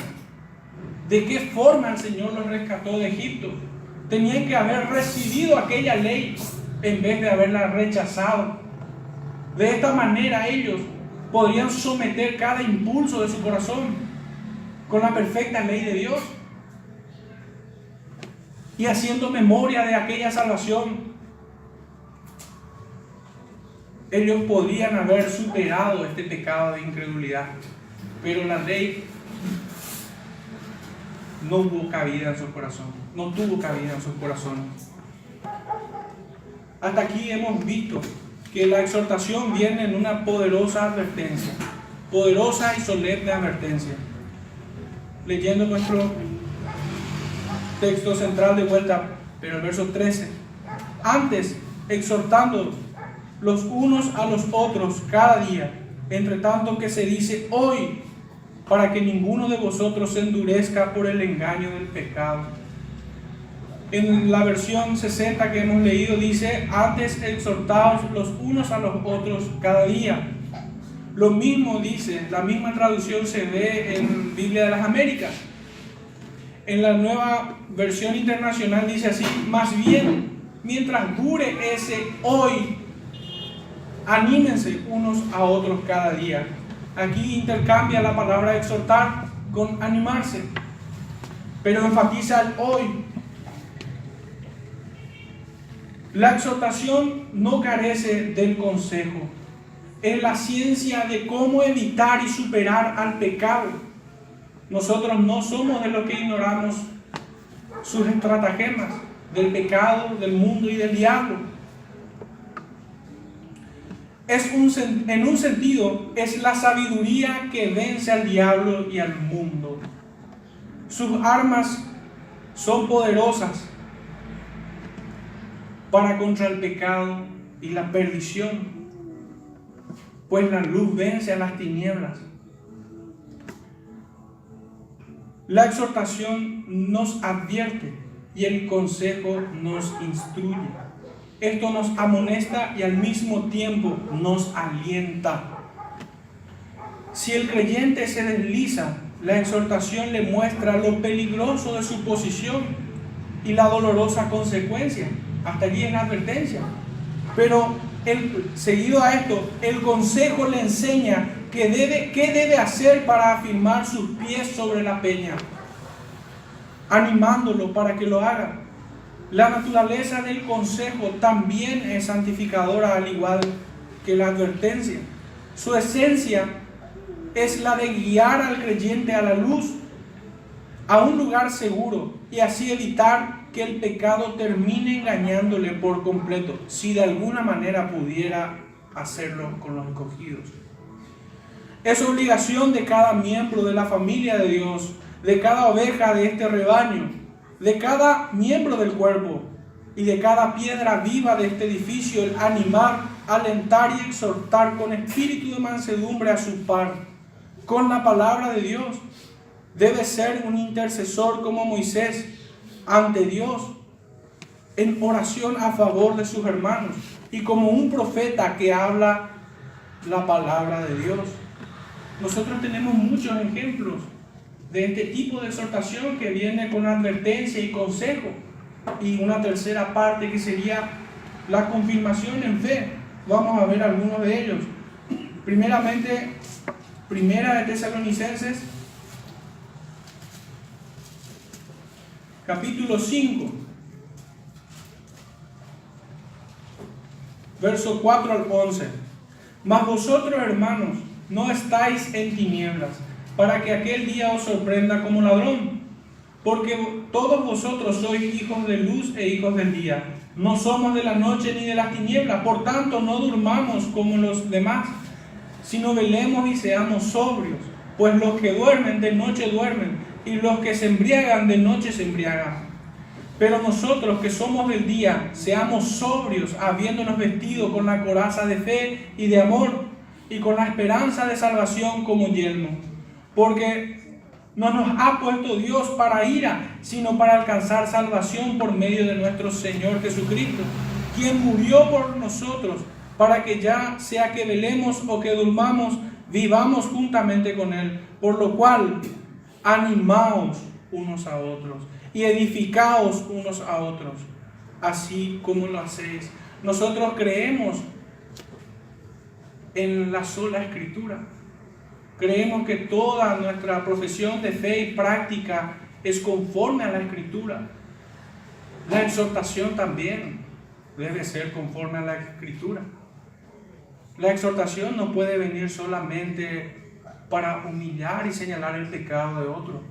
de qué forma el Señor los rescató de Egipto. Tenían que haber recibido aquella ley en vez de haberla rechazado. De esta manera ellos podrían someter cada impulso de su corazón con la perfecta ley de Dios, y haciendo memoria de aquella salvación, ellos podrían haber superado este pecado de incredulidad. Pero la ley no hubo cabida en su corazón, no tuvo cabida en sus corazones. Hasta aquí hemos visto que la exhortación viene en una poderosa advertencia, poderosa y solemne advertencia. Leyendo nuestro texto central de vuelta, pero el verso 13: antes exhortando los unos a los otros cada día, entre tanto que se dice hoy, para que ninguno de vosotros se endurezca por el engaño del pecado. En la versión 60 que hemos leído dice: antes exhortaos los unos a los otros cada día. Lo mismo dice, la misma traducción se ve en Biblia de las Américas. En la Nueva Versión Internacional dice así: más bien, mientras dure ese hoy, anímense unos a otros cada día. Aquí intercambia la palabra exhortar con animarse, pero enfatiza el hoy. La exhortación no carece del consejo. Es la ciencia de cómo evitar y superar al pecado. Nosotros no somos de los que ignoramos sus estratagemas del pecado, del mundo y del diablo. En un sentido, es la sabiduría que vence al diablo y al mundo. Sus armas son poderosas para contra el pecado y la perdición, pues la luz vence a las tinieblas. La exhortación nos advierte y el consejo nos instruye. Esto nos amonesta y al mismo tiempo nos alienta. Si el creyente se desliza, la exhortación le muestra lo peligroso de su posición y la dolorosa consecuencia. Hasta allí es la advertencia. Pero seguido a esto, el consejo le enseña qué debe hacer para afirmar sus pies sobre la peña, animándolo para que lo haga. La naturaleza del consejo también es santificadora, al igual que la advertencia. Su esencia es la de guiar al creyente a la luz, a un lugar seguro, y así evitar que el pecado termine engañándole por completo, si de alguna manera pudiera hacerlo con los escogidos. Es obligación de cada miembro de la familia de Dios, de cada oveja de este rebaño, de cada miembro del cuerpo y de cada piedra viva de este edificio, el animar, alentar y exhortar con espíritu de mansedumbre a su par, con la palabra de Dios. Debe ser un intercesor como Moisés ante Dios, en oración a favor de sus hermanos, y como un profeta que habla la palabra de Dios. Nosotros tenemos muchos ejemplos de este tipo de exhortación que viene con advertencia y consejo, y una tercera parte que sería la confirmación en fe. Vamos a ver algunos de ellos. Primeramente, Primera de Tesalonicenses, capítulo 5, verso 4 al 11. Mas vosotros, hermanos, no estáis en tinieblas, para que aquel día os sorprenda como ladrón. Porque todos vosotros sois hijos de luz e hijos del día. No somos de la noche ni de las tinieblas. Por tanto, no durmamos como los demás, sino velemos y seamos sobrios. Pues los que duermen de noche duermen, y los que se embriagan de noche se embriagan. Pero nosotros que somos del día, seamos sobrios, habiéndonos vestido con la coraza de fe y de amor, y con la esperanza de salvación como yelmo. Porque no nos ha puesto Dios para ira, sino para alcanzar salvación por medio de nuestro Señor Jesucristo, quien murió por nosotros, para que ya sea que velemos o que durmamos, vivamos juntamente con Él. Por lo cual, animaos unos a otros y edificaos unos a otros, así como lo hacéis. Nosotros creemos en la sola Escritura. Creemos que toda nuestra profesión de fe y práctica es conforme a la Escritura. La exhortación también debe ser conforme a la Escritura. La exhortación no puede venir solamente para humillar y señalar el pecado de otro.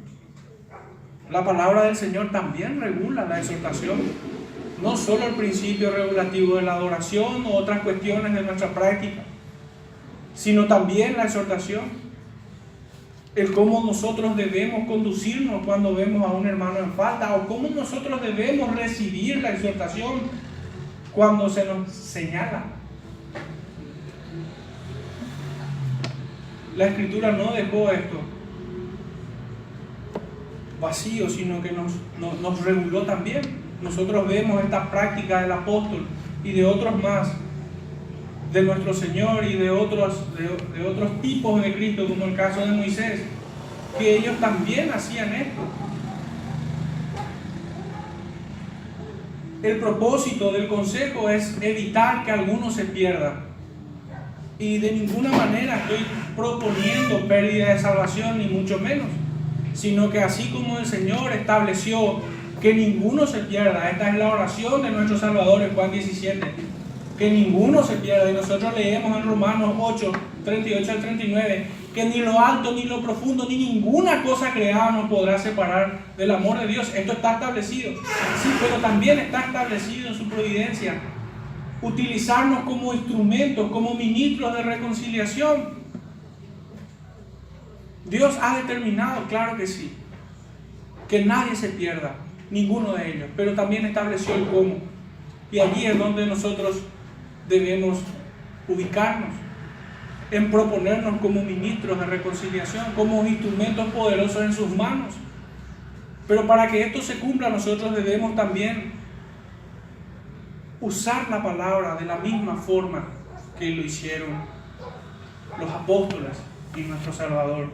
La palabra del Señor también regula la exhortación. No solo el principio regulativo de la adoración o otras cuestiones de nuestra práctica, sino también la exhortación. El cómo nosotros debemos conducirnos cuando vemos a un hermano en falta, o cómo nosotros debemos recibir la exhortación cuando se nos señala. La Escritura no dejó esto vacío, sino que nos reguló también. Nosotros vemos esta práctica del apóstol y de otros más, de nuestro Señor y de otros tipos de Cristo, como el caso de Moisés, que ellos también hacían esto. el propósito del consejo es evitar que alguno se pierda. Y de ninguna manera estoy proponiendo pérdida de salvación, ni mucho menos, sino que así como el Señor estableció que ninguno se pierda, esta es la oración de nuestro Salvador en Juan 17, que ninguno se pierda, y nosotros leemos en Romanos 8, 38 al 39, que ni lo alto, ni lo profundo, ni ninguna cosa creada nos podrá separar del amor de Dios. Esto está establecido, sí, pero también está establecido en su providencia utilizarnos como instrumentos, como ministros de reconciliación. Dios ha determinado, claro que sí, que nadie se pierda, ninguno de ellos, pero también estableció el cómo. Y allí es donde nosotros debemos ubicarnos, en proponernos como ministros de reconciliación, como instrumentos poderosos en sus manos. Pero para que esto se cumpla, nosotros debemos también usar la palabra de la misma forma que lo hicieron los apóstoles y nuestro Salvador.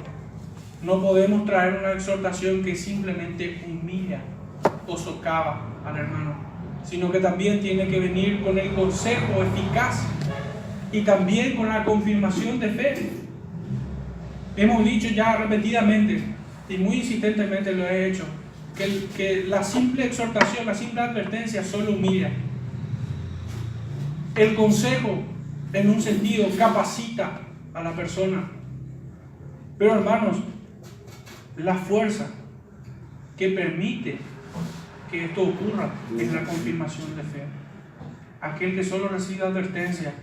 No podemos traer una exhortación que simplemente humilla o socava al hermano, sino que también tiene que venir con el consejo eficaz y también con la confirmación de fe. Hemos dicho ya repetidamente y muy insistentemente lo he hecho, que la simple exhortación, la simple advertencia solo humilla. El consejo, en un sentido, capacita a la persona. Pero hermanos, la fuerza que permite que esto ocurra es la confirmación de fe. Aquel que solo recibe advertencia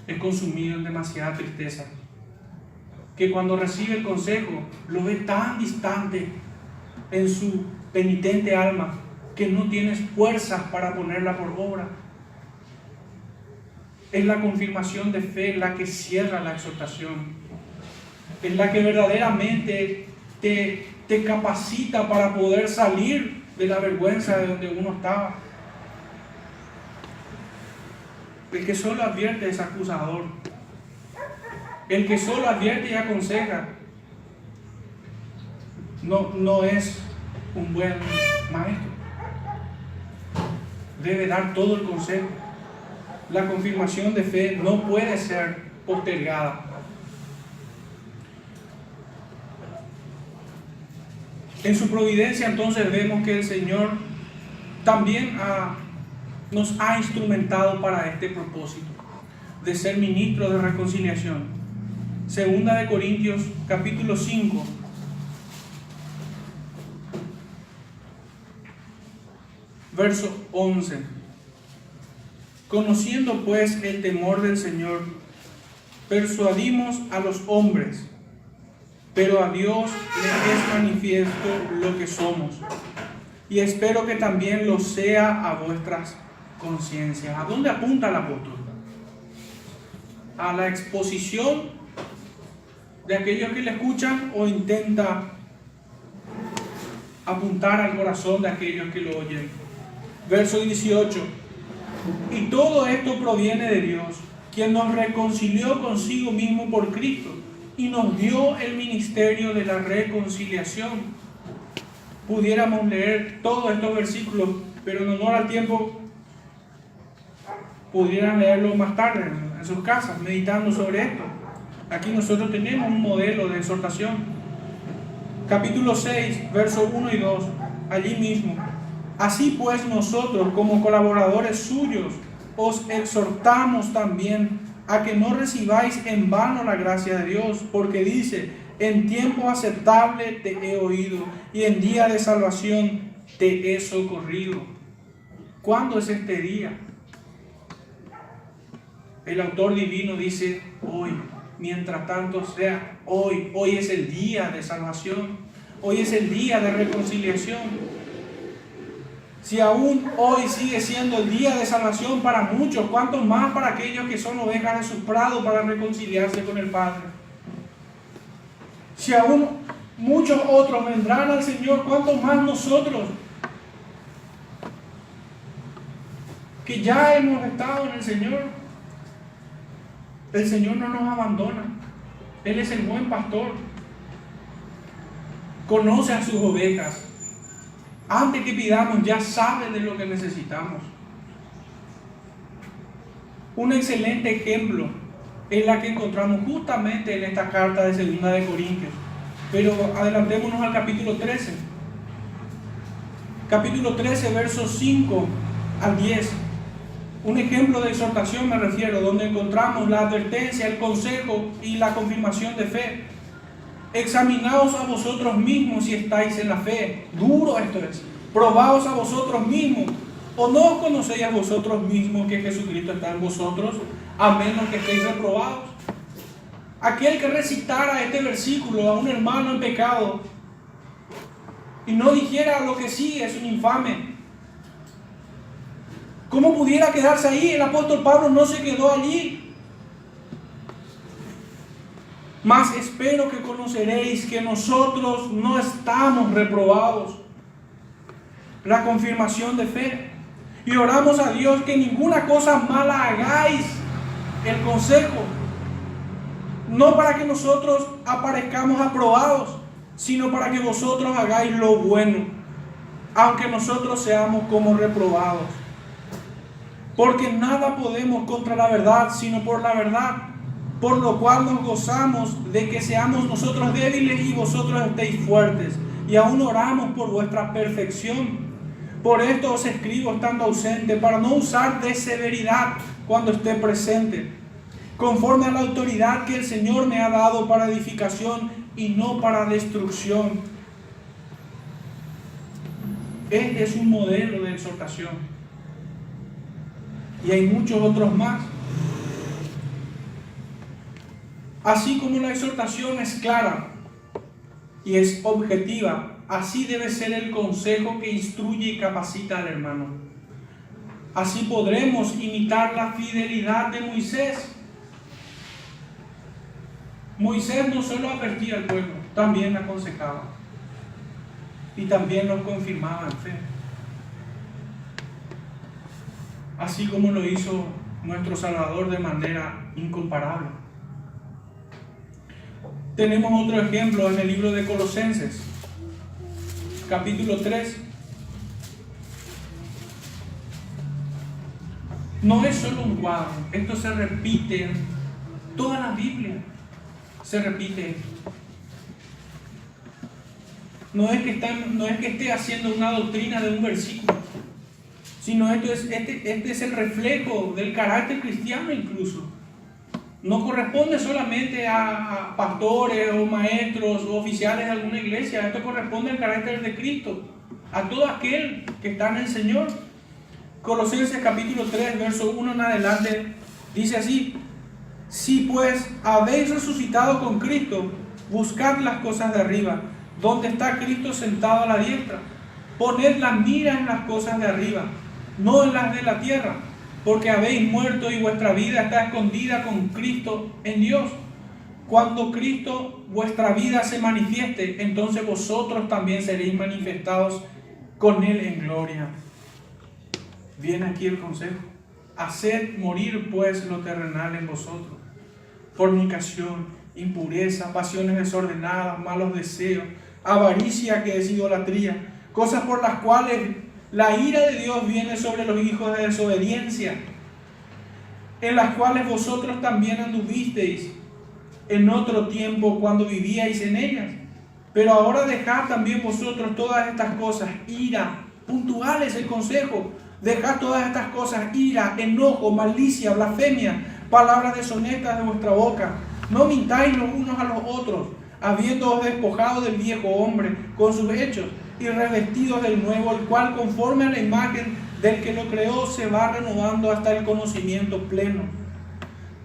es consumido en demasiada tristeza, que cuando recibe el consejo lo ve tan distante en su penitente alma que no tienes fuerzas para ponerla por obra. Es la confirmación de fe la que cierra la exhortación, es la que verdaderamente te capacita para poder salir de la vergüenza de donde uno estaba. El que solo advierte es acusador. El que solo advierte y aconseja no es un buen maestro. Debe dar todo el consejo. La confirmación de fe no puede ser postergada. En su providencia entonces vemos que el Señor también nos ha instrumentado para este propósito de ser ministros de reconciliación. Segunda de Corintios capítulo 5 verso 11. Conociendo pues el temor del Señor, persuadimos a los hombres, pero a Dios le es manifiesto lo que somos, y espero que también lo sea a vuestras conciencias. ¿A dónde apunta el apóstol? ¿A la exposición de aquellos que le escuchan o intenta apuntar al corazón de aquellos que lo oyen? Verso 18. Y todo esto proviene de Dios, quien nos reconcilió consigo mismo por Cristo y nos dio el ministerio de la reconciliación. Pudiéramos leer todos estos versículos, pero en honor al tiempo pudieran leerlo más tarde en sus casas, meditando sobre esto. Aquí nosotros tenemos un modelo de exhortación. Capítulo 6, versos 1 y 2, allí mismo. Así pues nosotros, como colaboradores suyos, os exhortamos también a que no recibáis en vano la gracia de Dios, porque dice, en tiempo aceptable te he oído, y en día de salvación te he socorrido. ¿Cuándo es este día? El autor divino dice, hoy, mientras tanto sea hoy. Hoy es el día de salvación, hoy es el día de reconciliación. Si aún hoy sigue siendo el día de salvación para muchos, ¿cuánto más para aquellos que son ovejas de su prado para reconciliarse con el Padre? Si aún muchos otros vendrán al Señor, ¿cuánto más nosotros que ya hemos estado en el Señor? El Señor no nos abandona. Él es el buen pastor. Conoce a sus ovejas. Antes que pidamos, ya sabe de lo que necesitamos. Un excelente ejemplo es la que encontramos justamente en esta carta de 2 de Corintios. Pero adelantémonos al capítulo 13. Capítulo 13, versos 5 al 10. Un ejemplo de exhortación me refiero, donde encontramos la advertencia, el consejo y la confirmación de fe. Examinaos a vosotros mismos si estáis en la fe. Duro esto es. Probaos a vosotros mismos. ¿O no os conocéis a vosotros mismos que Jesucristo está en vosotros, a menos que estéis reprobados? Aquel que recitara este versículo a un hermano en pecado y no dijera lo que sí es un infame, ¿cómo pudiera quedarse ahí? El apóstol Pablo no se quedó allí. Mas espero que conoceréis que nosotros no estamos reprobados. La confirmación de fe. Y oramos a Dios que ninguna cosa mala hagáis. El consejo. No para que nosotros aparezcamos aprobados, sino para que vosotros hagáis lo bueno, aunque nosotros seamos como reprobados. Porque nada podemos contra la verdad, sino por la verdad. Por lo cual nos gozamos de que seamos nosotros débiles y vosotros estéis fuertes. Y aún oramos por vuestra perfección. Por esto os escribo estando ausente, para no usar de severidad cuando esté presente, conforme a la autoridad que el Señor me ha dado para edificación y no para destrucción. Este es un modelo de exhortación. Y hay muchos otros más. Así como la exhortación es clara y es objetiva, así debe ser el consejo que instruye y capacita al hermano. Así podremos imitar la fidelidad de Moisés. Moisés no solo advertía al pueblo, también aconsejaba. Y también los confirmaba en fe. Así como lo hizo nuestro Salvador de manera incomparable. Tenemos otro ejemplo en el libro de Colosenses, capítulo 3. No es solo un cuadro, esto se repite en toda la Biblia. Se repite. No es que esté haciendo una doctrina de un versículo, sino este es el reflejo del carácter cristiano incluso. No corresponde solamente a pastores o maestros o oficiales de alguna iglesia. Esto corresponde al carácter de Cristo, a todo aquel que está en el Señor. Colosenses capítulo 3, verso 1 en adelante, dice así: si pues habéis resucitado con Cristo, buscad las cosas de arriba, donde está Cristo sentado a la diestra. Poned la mira en las cosas de arriba, no en las de la tierra, porque habéis muerto y vuestra vida está escondida con Cristo en Dios. Cuando Cristo, vuestra vida, se manifieste, entonces vosotros también seréis manifestados con Él en gloria. Viene aquí el consejo: haced morir pues lo terrenal en vosotros: fornicación, impureza, pasiones desordenadas, malos deseos, avaricia, que es idolatría, cosas por las cuales la ira de Dios viene sobre los hijos de desobediencia, en las cuales vosotros también anduvisteis en otro tiempo cuando vivíais en ellas. Pero ahora dejad también vosotros todas estas cosas: ira, puntual es el consejo, dejad todas estas cosas: ira, enojo, malicia, blasfemia, palabras deshonestas de vuestra boca. No mintáis los unos a los otros, habiéndoos despojado del viejo hombre con sus hechos, y revestidos del nuevo, el cual conforme a la imagen del que lo creó se va renovando hasta el conocimiento pleno,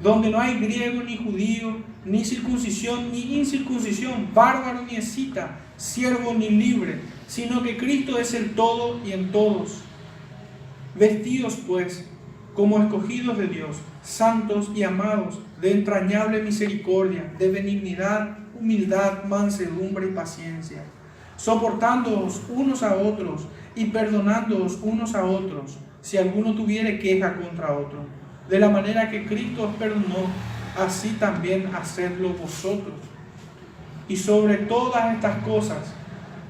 donde no hay griego ni judío, ni circuncisión ni incircuncisión, bárbaro ni escita, siervo ni libre, sino que Cristo es el todo y en todos. Vestidos pues como escogidos de Dios, santos y amados, de entrañable misericordia, de benignidad, humildad, mansedumbre y paciencia, soportándoos unos a otros y perdonándoos unos a otros, si alguno tuviere queja contra otro. De la manera que Cristo os perdonó, así también hacedlo vosotros. Y sobre todas estas cosas,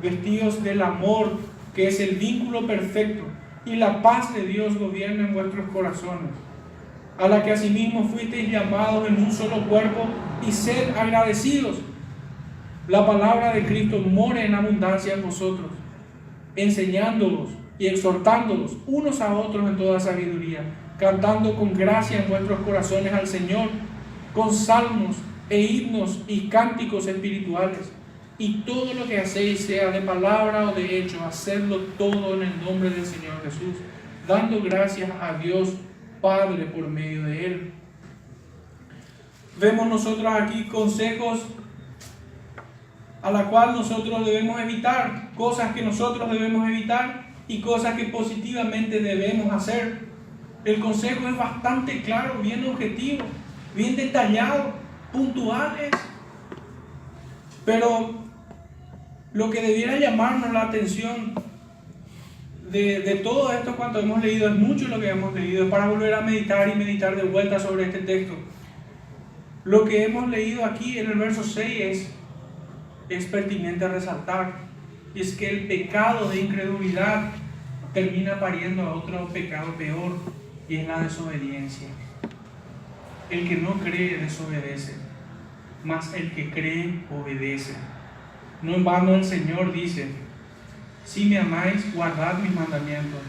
vestidos del amor, que es el vínculo perfecto, y la paz de Dios gobierna en vuestros corazones, a la que asimismo fuisteis llamados en un solo cuerpo, y sed agradecidos. La palabra de Cristo more en abundancia en vosotros, enseñándolos y exhortándolos unos a otros en toda sabiduría, cantando con gracia en vuestros corazones al Señor, con salmos e himnos y cánticos espirituales. Y todo lo que hacéis, sea de palabra o de hecho, hacedlo todo en el nombre del Señor Jesús, dando gracias a Dios Padre por medio de Él. Vemos nosotros aquí consejos a la cual nosotros debemos evitar, cosas que nosotros debemos evitar y cosas que positivamente debemos hacer. El consejo es bastante claro, bien objetivo, bien detallado, puntuales. Pero lo que debiera llamarnos la atención de todo esto cuanto hemos leído, es mucho lo que hemos leído, es para volver a meditar y meditar de vuelta sobre este texto. Lo que hemos leído aquí en el verso 6 es pertinente resaltar, y es que el pecado de incredulidad termina pariendo a otro pecado peor, y es la desobediencia. El que no cree desobedece, mas el que cree obedece. No en vano el Señor dice: si me amáis, guardad mis mandamientos.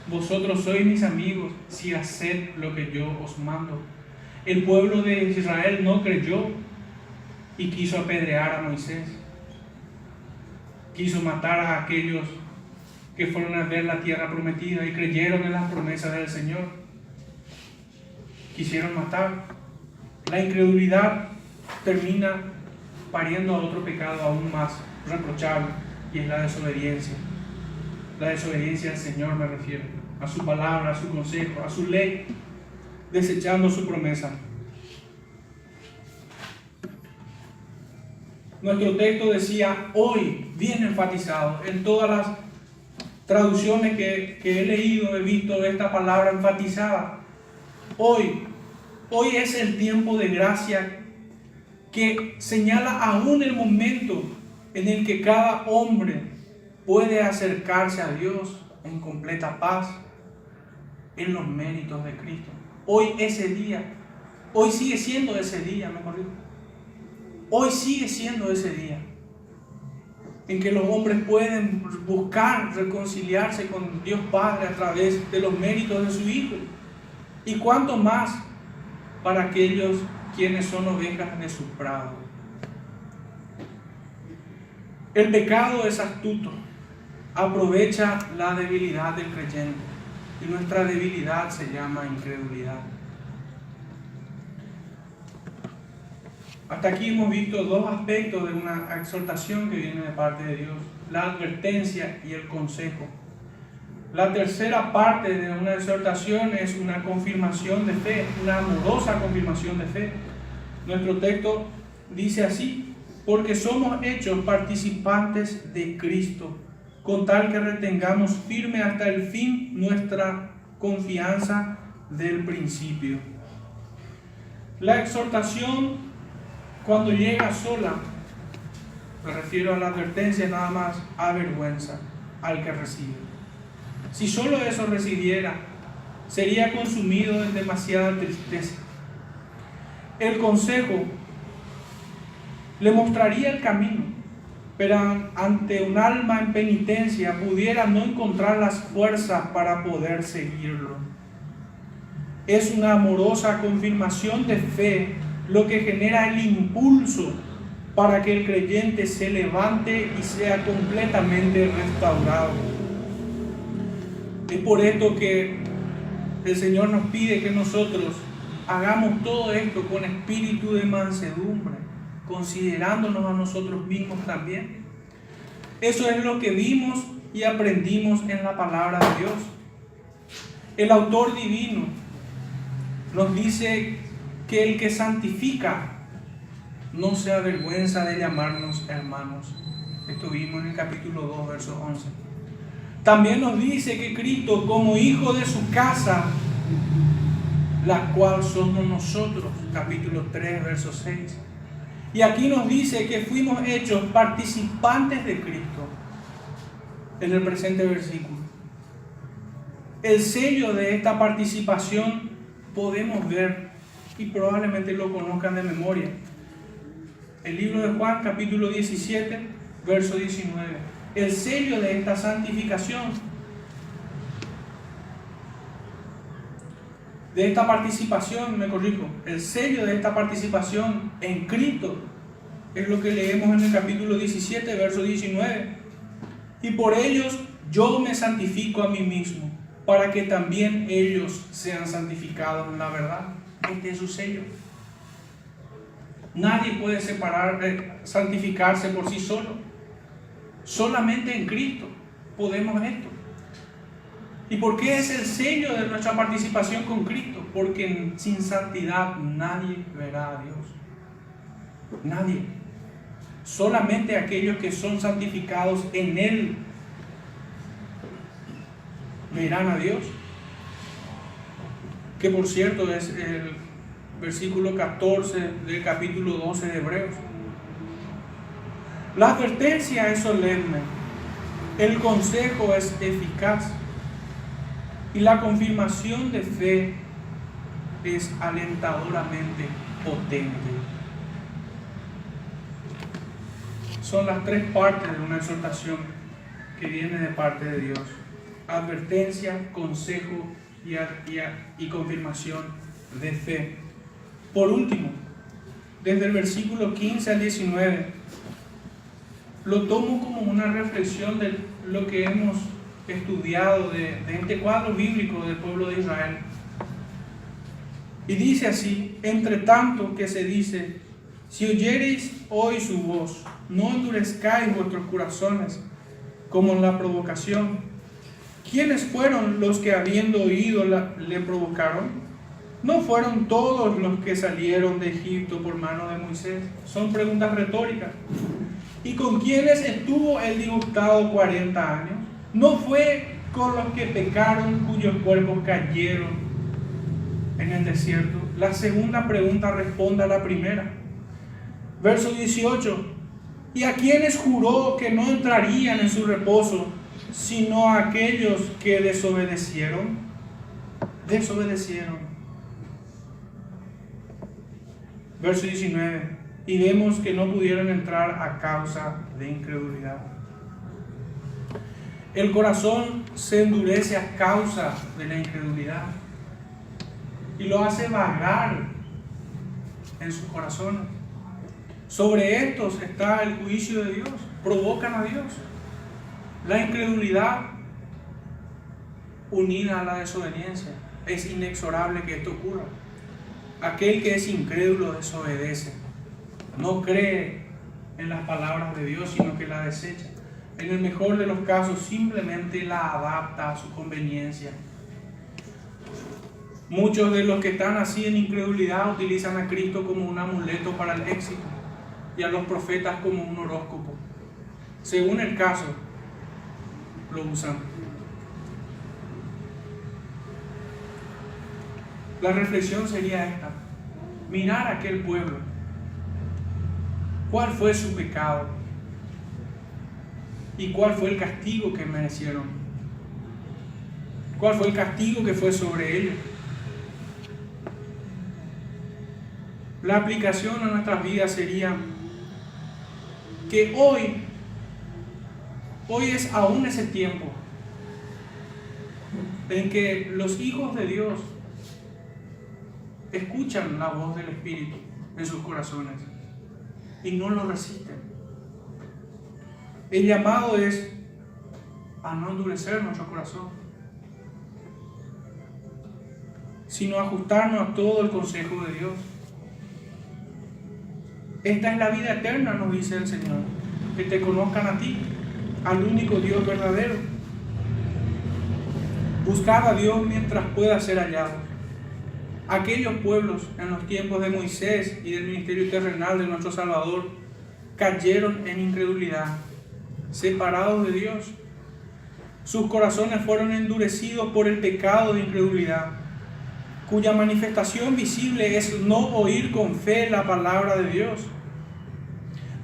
Vosotros sois mis amigos si haced lo que yo os mando. El pueblo de Israel no creyó y quiso apedrear a Moisés. Quiso matar a aquellos que fueron a ver la tierra prometida y creyeron en las promesas del Señor. Quisieron matar. La incredulidad termina pariendo a otro pecado aún más reprochable, y es la desobediencia. La desobediencia al Señor, me refiero, a su palabra, a su consejo, a su ley, desechando su promesa. Nuestro texto decía hoy, bien enfatizado. En todas las traducciones que he leído, he visto esta palabra enfatizada. Hoy es el tiempo de gracia que señala aún el momento en el que cada hombre puede acercarse a Dios en completa paz en los méritos de Cristo. Hoy ese día, hoy sigue siendo ese día, hoy sigue siendo ese día en que los hombres pueden buscar reconciliarse con Dios Padre a través de los méritos de su Hijo. Y cuánto más para aquellos quienes son ovejas de su prado. El pecado es astuto, aprovecha la debilidad del creyente, y nuestra debilidad se llama incredulidad. Hasta aquí hemos visto dos aspectos de una exhortación que viene de parte de Dios: la advertencia y el consejo. La tercera parte de una exhortación es una confirmación de fe, una amorosa confirmación de fe. Nuestro texto dice así: porque somos hechos participantes de Cristo, con tal que retengamos firme hasta el fin nuestra confianza del principio. La exhortación, cuando llega sola, me refiero a la advertencia nada más, avergüenza al que recibe. Si solo eso recibiera, sería consumido en demasiada tristeza. El consejo le mostraría el camino, pero ante un alma en penitencia pudiera no encontrar las fuerzas para poder seguirlo. Es una amorosa confirmación de fe lo que genera el impulso para que el creyente se levante y sea completamente restaurado. Es por esto que el Señor nos pide que nosotros hagamos todo esto con espíritu de mansedumbre, considerándonos a nosotros mismos también. Eso es lo que vimos y aprendimos en la palabra de Dios. El autor divino nos dice que el que santifica no se avergüenza de llamarnos hermanos. Esto vimos en el capítulo 2, verso 11. También nos dice que Cristo, como hijo de su casa, la cual somos nosotros, capítulo 3, verso 6. Y aquí nos dice que fuimos hechos participantes de Cristo. en el presente versículo. El sello de esta participación podemos ver, y probablemente lo conozcan de memoria, el libro de Juan, capítulo 17, verso 19. El sello de esta santificación, de esta participación, el sello de esta participación en Cristo es lo que leemos en el capítulo 17, verso 19. Y por ellos yo me santifico a mí mismo, para que también ellos sean santificados en la verdad. Este es su sello. Nadie puede santificarse por sí solo. Solamente en Cristo podemos esto. ¿Y por qué es el sello de nuestra participación con Cristo? Porque sin santidad nadie verá a Dios. Nadie. Solamente aquellos que son santificados en Él verán a Dios. Que por cierto es el versículo 14 del capítulo 12 de Hebreos. La advertencia es solemne, el consejo es eficaz y la confirmación de fe es alentadoramente potente. Son las tres partes de una exhortación que viene de parte de Dios: advertencia, consejo y confirmación de fe. Por último, desde el versículo 15 al 19, lo tomo como una reflexión de lo que hemos estudiado de este cuadro bíblico del pueblo de Israel. Y dice así: entre tanto que se dice, si oyereis hoy su voz, no endurezcáis vuestros corazones como en la provocación. ¿Quiénes fueron los que habiendo oído le provocaron? ¿No fueron todos los que salieron de Egipto por mano de Moisés? Son preguntas retóricas. ¿Y con quiénes estuvo el disgustado 40 años? ¿No fue con los que pecaron, cuyos cuerpos cayeron en el desierto? La segunda pregunta responde a la primera. Verso 18. ¿Y a quiénes juró que no entrarían en su reposo, sino a aquellos que desobedecieron? Desobedecieron. Verso 19. Y vemos que no pudieron entrar a causa de incredulidad. El corazón se endurece a causa de la incredulidad y lo hace vagar en sus corazones. Sobre estos está el juicio de Dios. Provocan a Dios. La incredulidad unida a la desobediencia. Es inexorable que esto ocurra. Aquel que es incrédulo desobedece. No cree en las palabras de Dios, sino que la desecha. En el mejor de los casos, simplemente la adapta a su conveniencia. Muchos de los que están así en incredulidad utilizan a Cristo como un amuleto para el éxito y a los profetas como un horóscopo. Según el caso, lo usan. La reflexión sería esta: mirar a aquel pueblo. ¿Cuál fue su pecado? ¿Y cuál fue el castigo que merecieron? ¿Cuál fue el castigo que fue sobre ellos? La aplicación a nuestras vidas sería que hoy es aún ese tiempo en que los hijos de Dios escuchan la voz del Espíritu en sus corazones y no lo resisten. El llamado es a no endurecer nuestro corazón, sino ajustarnos a todo el consejo de Dios. Esta es la vida eterna, nos dice el Señor, que te conozcan a ti, al único Dios verdadero. Buscad a Dios mientras pueda ser hallado. Aquellos pueblos en los tiempos de Moisés y del ministerio terrenal de nuestro Salvador cayeron en incredulidad, separados de Dios. Sus corazones fueron endurecidos por el pecado de incredulidad, cuya manifestación visible es no oír con fe la palabra de Dios.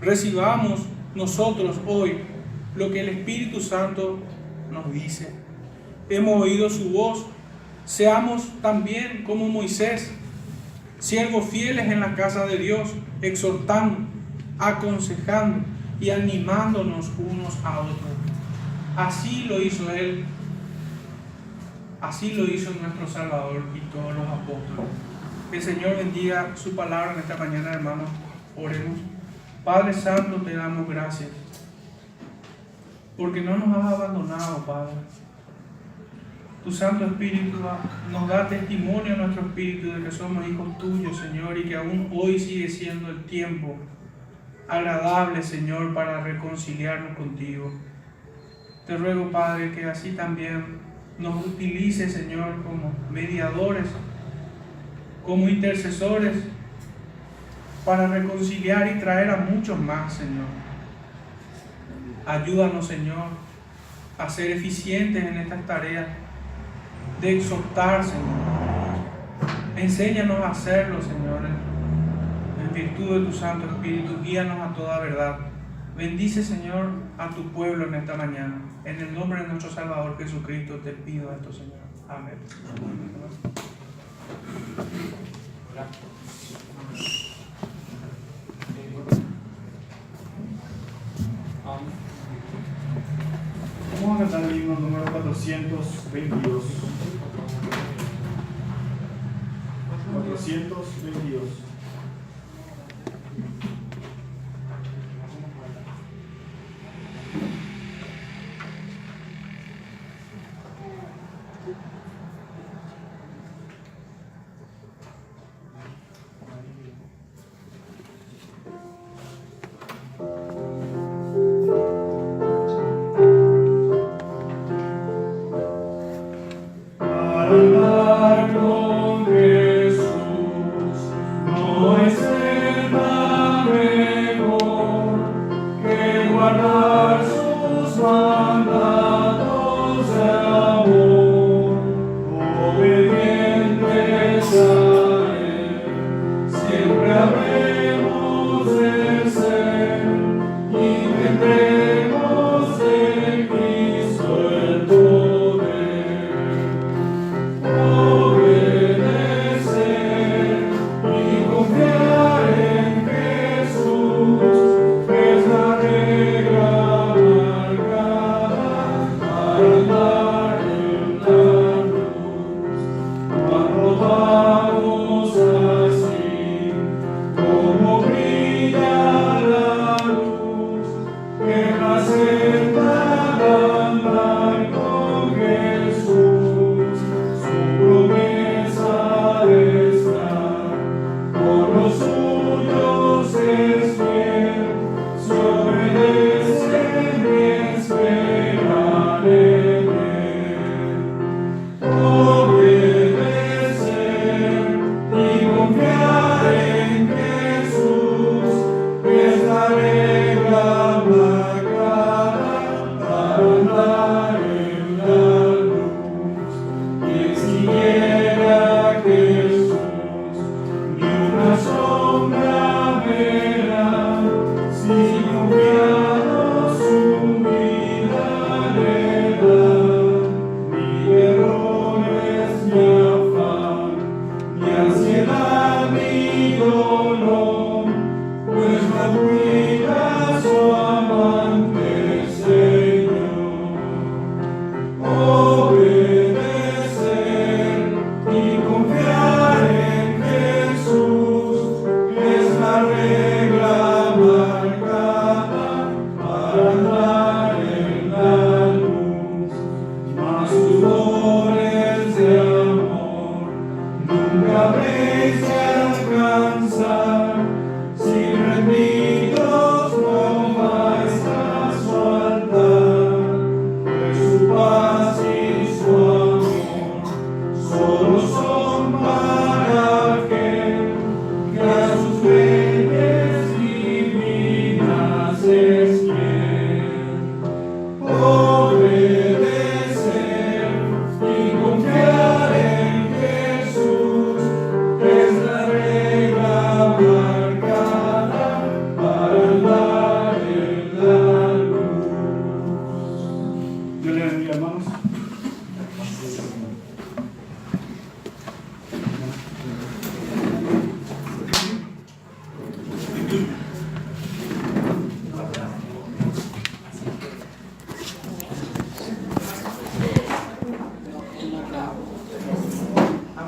Recibamos nosotros hoy lo que el Espíritu Santo nos dice. Hemos oído su voz. Seamos también como Moisés, siervos fieles en la casa de Dios, exhortando, aconsejando y animándonos unos a otros. Así lo hizo Él. Así lo hizo nuestro Salvador y todos los apóstoles. Que el Señor bendiga su palabra en esta mañana, hermanos. Oremos. Padre Santo, te damos gracias, porque no nos has abandonado, Padre. Tu Santo Espíritu nos da testimonio a nuestro espíritu de que somos hijos tuyos, Señor, y que aún hoy sigue siendo el tiempo agradable, Señor, para reconciliarnos contigo. Te ruego, Padre, que así también nos utilices, Señor, como mediadores, como intercesores, para reconciliar y traer a muchos más, Señor. Ayúdanos, Señor, a ser eficientes en estas tareas de exhortar, Señor. Enséñanos a hacerlo, Señor, en virtud de tu Santo Espíritu. Guíanos a toda verdad. Bendice, Señor, a tu pueblo en esta mañana. En el nombre de nuestro Salvador Jesucristo te pido esto, Señor. Amén. Vamos a cantar el himno número 422. 422. Andar con Jesús, no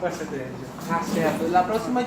Pues se te Ah, cierto. La próxima